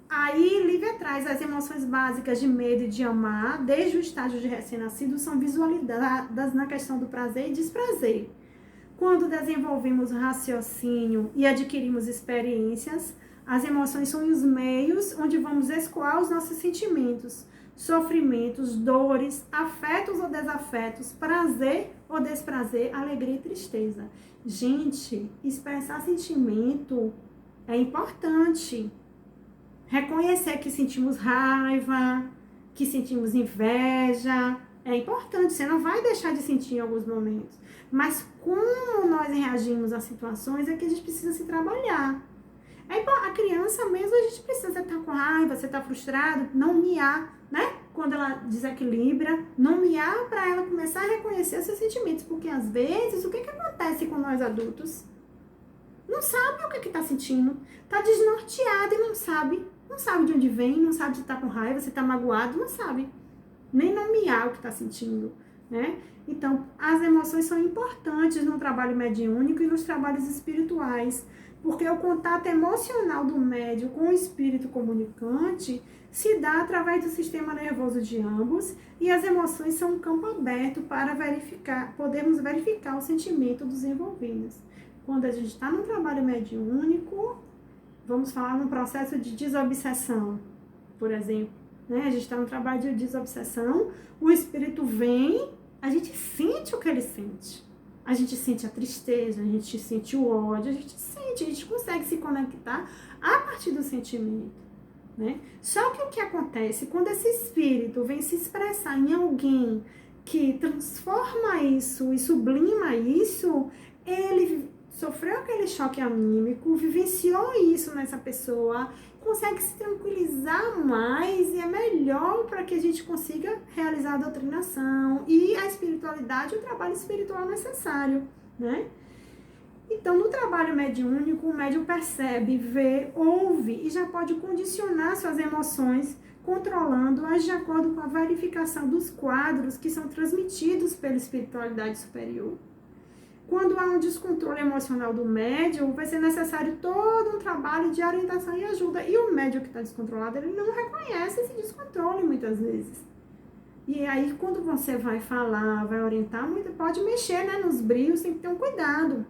aí Lívia traz as emoções básicas de medo e de amar, desde o estágio de recém-nascido, são visualizadas na questão do prazer e desprazer. Quando desenvolvemos o raciocínio e adquirimos experiências, as emoções são os meios onde vamos escoar os nossos sentimentos, sofrimentos, dores, afetos ou desafetos, prazer ou desprazer, alegria e tristeza. Gente, expressar sentimento é importante. Reconhecer que sentimos raiva, que sentimos inveja. É importante, você não vai deixar de sentir em alguns momentos. Mas como nós reagimos às situações é que a gente precisa se trabalhar. A criança mesmo, a gente precisa estar com raiva, você está frustrado, não miar, né? Quando ela desequilibra, não miar para ela começar a reconhecer seus sentimentos. Porque às vezes, o que acontece com nós adultos? Não sabe o que está sentindo, está desnorteado e não sabe de onde vem, não sabe se está com raiva, se está magoado, não sabe. Nem nomear o que está sentindo, né? Então, as emoções são importantes no trabalho mediúnico e nos trabalhos espirituais, porque o contato emocional do médium com o espírito comunicante se dá através do sistema nervoso de ambos e as emoções são um campo aberto para podermos verificar o sentimento dos envolvidos. Quando a gente está num trabalho mediúnico, vamos falar num processo de desobsessão, por exemplo, né? A gente está no trabalho de desobsessão, o espírito vem, a gente sente o que ele sente. A gente sente a tristeza, a gente sente o ódio, a gente consegue se conectar a partir do sentimento, né? Só que o que acontece quando esse espírito vem se expressar em alguém que transforma isso e sublima isso, ele sofreu aquele choque anímico, vivenciou isso nessa pessoa, consegue se tranquilizar mais e é melhor para que a gente consiga realizar a doutrinação e a espiritualidade, o trabalho espiritual necessário, né? Então, no trabalho mediúnico, o médium percebe, vê, ouve e já pode condicionar suas emoções, controlando-as de acordo com a verificação dos quadros que são transmitidos pela espiritualidade superior. Quando há um descontrole emocional do médium, vai ser necessário todo um trabalho de orientação e ajuda. E o médium que está descontrolado, ele não reconhece esse descontrole muitas vezes. E aí, quando você vai falar, vai orientar, pode mexer, né, nos brios, tem que ter um cuidado.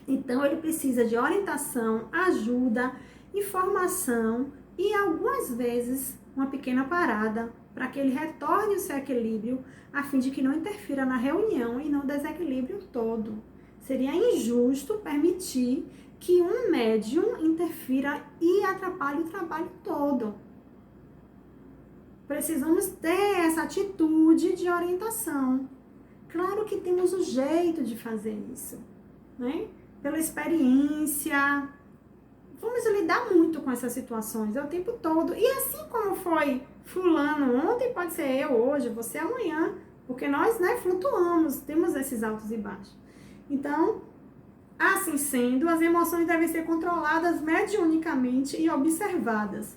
Então, ele precisa de orientação, ajuda, informação e, algumas vezes, uma pequena parada para que ele retorne o seu equilíbrio, a fim de que não interfira na reunião e não desequilibre o todo. Seria injusto permitir que um médium interfira e atrapalhe o trabalho todo. Precisamos ter essa atitude de orientação. Claro que temos um jeito de fazer isso, né? Pela experiência, vamos lidar muito com essas situações o tempo todo. E assim como foi fulano ontem, pode ser eu hoje, você amanhã, porque nós, né, flutuamos, temos esses altos e baixos. Então, assim sendo, as emoções devem ser controladas mediunicamente e observadas.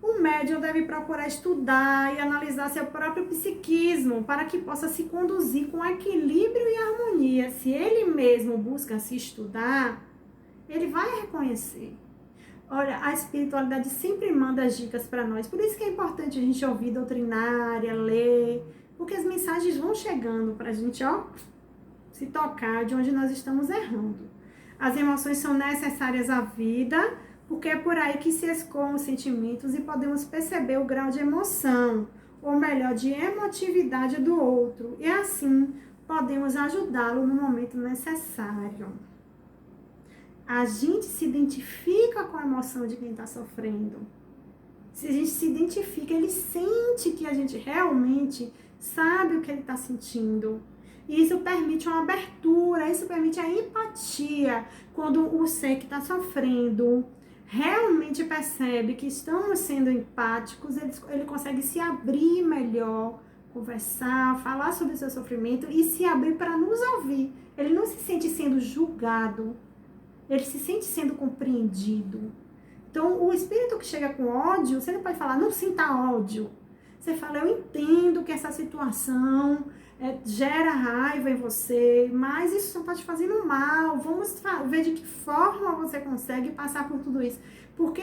O médium deve procurar estudar e analisar seu próprio psiquismo para que possa se conduzir com equilíbrio e harmonia. Se ele mesmo busca se estudar, ele vai reconhecer. Olha, a espiritualidade sempre manda as dicas para nós. Por isso que é importante a gente ouvir doutrinária, ler, porque as mensagens vão chegando para a gente, se tocar de onde nós estamos errando. As emoções são necessárias à vida, porque é por aí que se escoam os sentimentos e podemos perceber o grau de emoção, ou melhor, de emotividade do outro. E assim, podemos ajudá-lo no momento necessário. A gente se identifica com a emoção de quem está sofrendo. Se a gente se identifica, ele sente que a gente realmente sabe o que ele está sentindo. E isso permite uma abertura, isso permite a empatia. Quando o ser que está sofrendo realmente percebe que estamos sendo empáticos, ele consegue se abrir melhor, conversar, falar sobre o seu sofrimento e se abrir para nos ouvir. Ele não se sente sendo julgado. Ele se sente sendo compreendido. Então, o espírito que chega com ódio, você não pode falar, não sinta ódio. Você fala, eu entendo que essa situação gera raiva em você, mas isso só está te fazendo mal. Vamos ver de que forma você consegue passar por tudo isso. Porque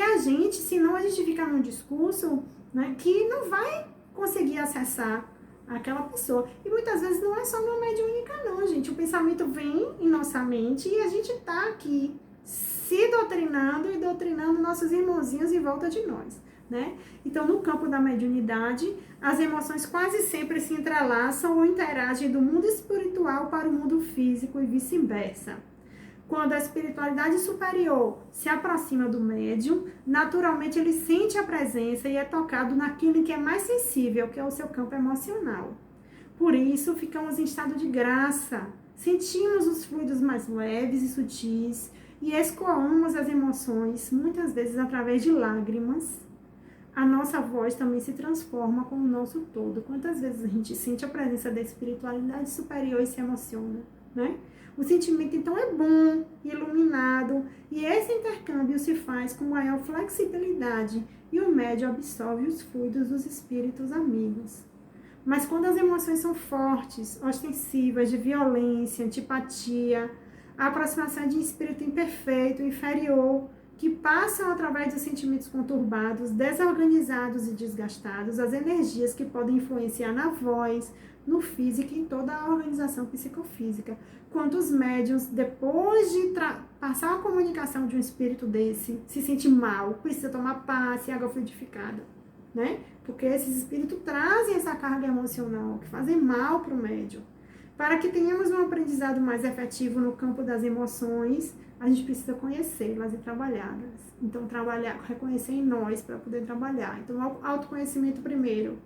senão a gente fica num discurso, né, que não vai conseguir acessar aquela pessoa. E muitas vezes não é só na mediúnica não, gente. O pensamento vem em nossa mente e a gente tá aqui se doutrinando e doutrinando nossos irmãozinhos em volta de nós, né? Então, no campo da mediunidade, as emoções quase sempre se entrelaçam ou interagem do mundo espiritual para o mundo físico e vice-versa. Quando a espiritualidade superior se aproxima do médium, naturalmente ele sente a presença e é tocado naquilo que é mais sensível, que é o seu campo emocional. Por isso, ficamos em estado de graça, sentimos os fluidos mais leves e sutis e escoamos as emoções, muitas vezes através de lágrimas. A nossa voz também se transforma com o nosso todo. Quantas vezes a gente sente a presença da espiritualidade superior e se emociona, né? O sentimento, então, é bom, iluminado, e esse intercâmbio se faz com maior flexibilidade e o médium absorve os fluidos dos espíritos amigos. Mas quando as emoções são fortes, ostensivas, de violência, antipatia, a aproximação de espírito imperfeito, inferior, que passam através dos sentimentos conturbados, desorganizados e desgastados, as energias que podem influenciar na voz, no físico e em toda a organização psicofísica. Quantos médiuns, depois de passar a comunicação de um espírito desse, se sente mal, precisa tomar passe e água fluidificada, né? Porque esses espíritos trazem essa carga emocional, que fazem mal para o médium. Para que tenhamos um aprendizado mais efetivo no campo das emoções, a gente precisa conhecê-las e trabalhá-las. Então, reconhecer em nós para poder trabalhar. Então, autoconhecimento primeiro,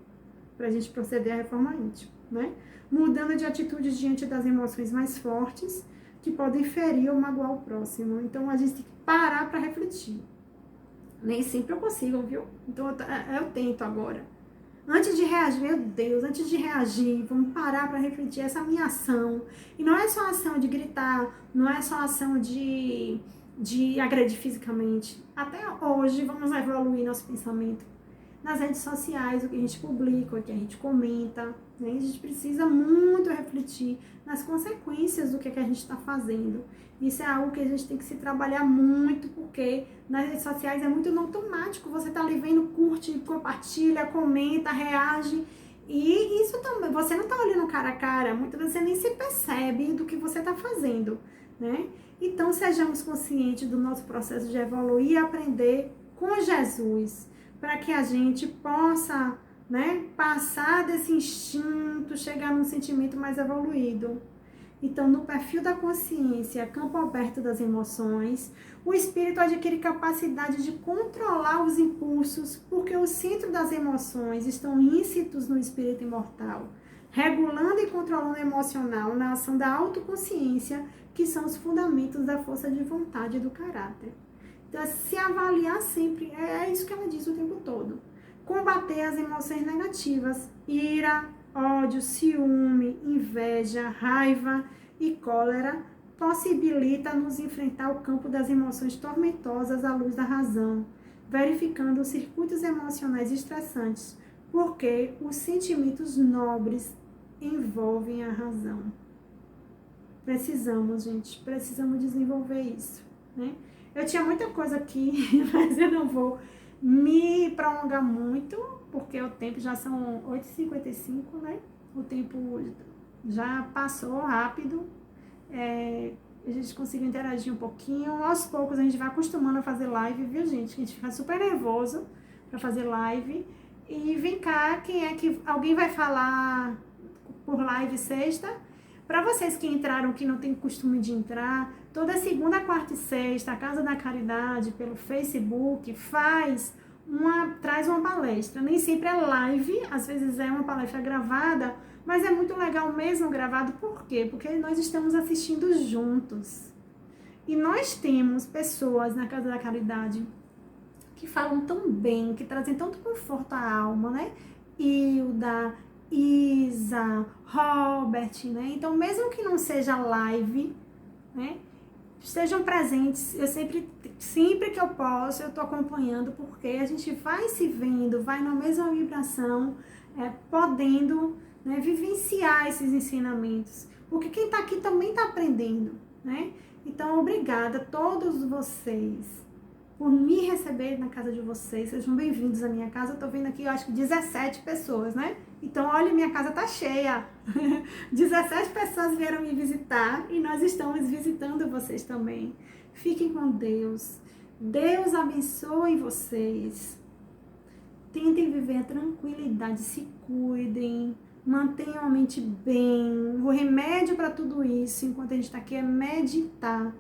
para a gente proceder à reforma íntima, né? Mudando de atitudes diante das emoções mais fortes, que podem ferir ou magoar o próximo. Então, a gente tem que parar para refletir. Nem sempre eu consigo, viu? Então, eu tento agora. Antes de reagir, meu Deus, antes de reagir, vamos parar para refletir essa minha ação. E não é só ação de gritar, não é só ação de agredir fisicamente. Até hoje, vamos evoluir nosso pensamento. Nas redes sociais, o que a gente publica, o que a gente comenta, né? A gente precisa muito refletir nas consequências do que a gente está fazendo. Isso é algo que a gente tem que se trabalhar muito, porque nas redes sociais é muito no automático. Você tá ali vendo, curte, compartilha, comenta, reage. E isso também, você não tá olhando cara a cara, muitas vezes você nem se percebe do que você tá fazendo, né? Então, sejamos conscientes do nosso processo de evoluir e aprender com Jesus, para que a gente possa, né, passar desse instinto, chegar num sentimento mais evoluído. Então, no perfil da consciência, campo aberto das emoções, o espírito adquire capacidade de controlar os impulsos, porque o centro das emoções estão íncitos no espírito imortal, regulando e controlando o emocional na ação da autoconsciência, que são os fundamentos da força de vontade e do caráter. Então, se avaliar sempre, é isso que ela diz o tempo todo. Combater as emoções negativas, ira, ódio, ciúme, inveja, raiva e cólera possibilita-nos enfrentar o campo das emoções tormentosas à luz da razão, verificando os circuitos emocionais estressantes, porque os sentimentos nobres envolvem a razão. Precisamos, gente, precisamos desenvolver isso, né? Eu tinha muita coisa aqui, mas eu não vou me prolongar muito, porque o tempo já são 8h55, né? O tempo já passou rápido. A gente conseguiu interagir um pouquinho. Aos poucos a gente vai acostumando a fazer live, viu, gente? A gente fica super nervoso para fazer live. E vem cá, quem é que alguém vai falar por live sexta? Para vocês que entraram, que não tem costume de entrar, toda segunda, quarta e sexta, a Casa da Caridade, pelo Facebook, traz uma palestra. Nem sempre é live, às vezes é uma palestra gravada, mas é muito legal mesmo gravado. Por quê? Porque nós estamos assistindo juntos. E nós temos pessoas na Casa da Caridade que falam tão bem, que trazem tanto conforto à alma, né? Hilda, Isa, Robert, né? Então, mesmo que não seja live, né? Estejam presentes. Eu sempre que eu posso, eu tô acompanhando, porque a gente vai se vendo, vai na mesma vibração, podendo, né, vivenciar esses ensinamentos. Porque quem tá aqui também tá aprendendo, né? Então, obrigada a todos vocês por me receber na casa de vocês. Sejam bem-vindos à minha casa. Eu tô vendo aqui, eu acho que 17 pessoas, né? Então, olha, minha casa tá cheia. 17 pessoas vieram me visitar e nós estamos visitando vocês também. Fiquem com Deus. Deus abençoe vocês. Tentem viver a tranquilidade, se cuidem, mantenham a mente bem. O remédio para tudo isso, enquanto a gente está aqui, é meditar.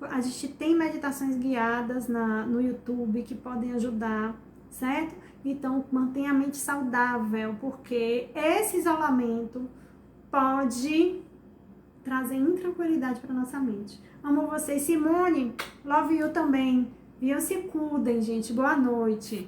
A gente tem meditações guiadas no YouTube que podem ajudar, certo? Então, mantenha a mente saudável, porque esse isolamento pode trazer intranquilidade para nossa mente. Amo vocês, Simone. Love you também. Viu? Se cuidem, gente. Boa noite.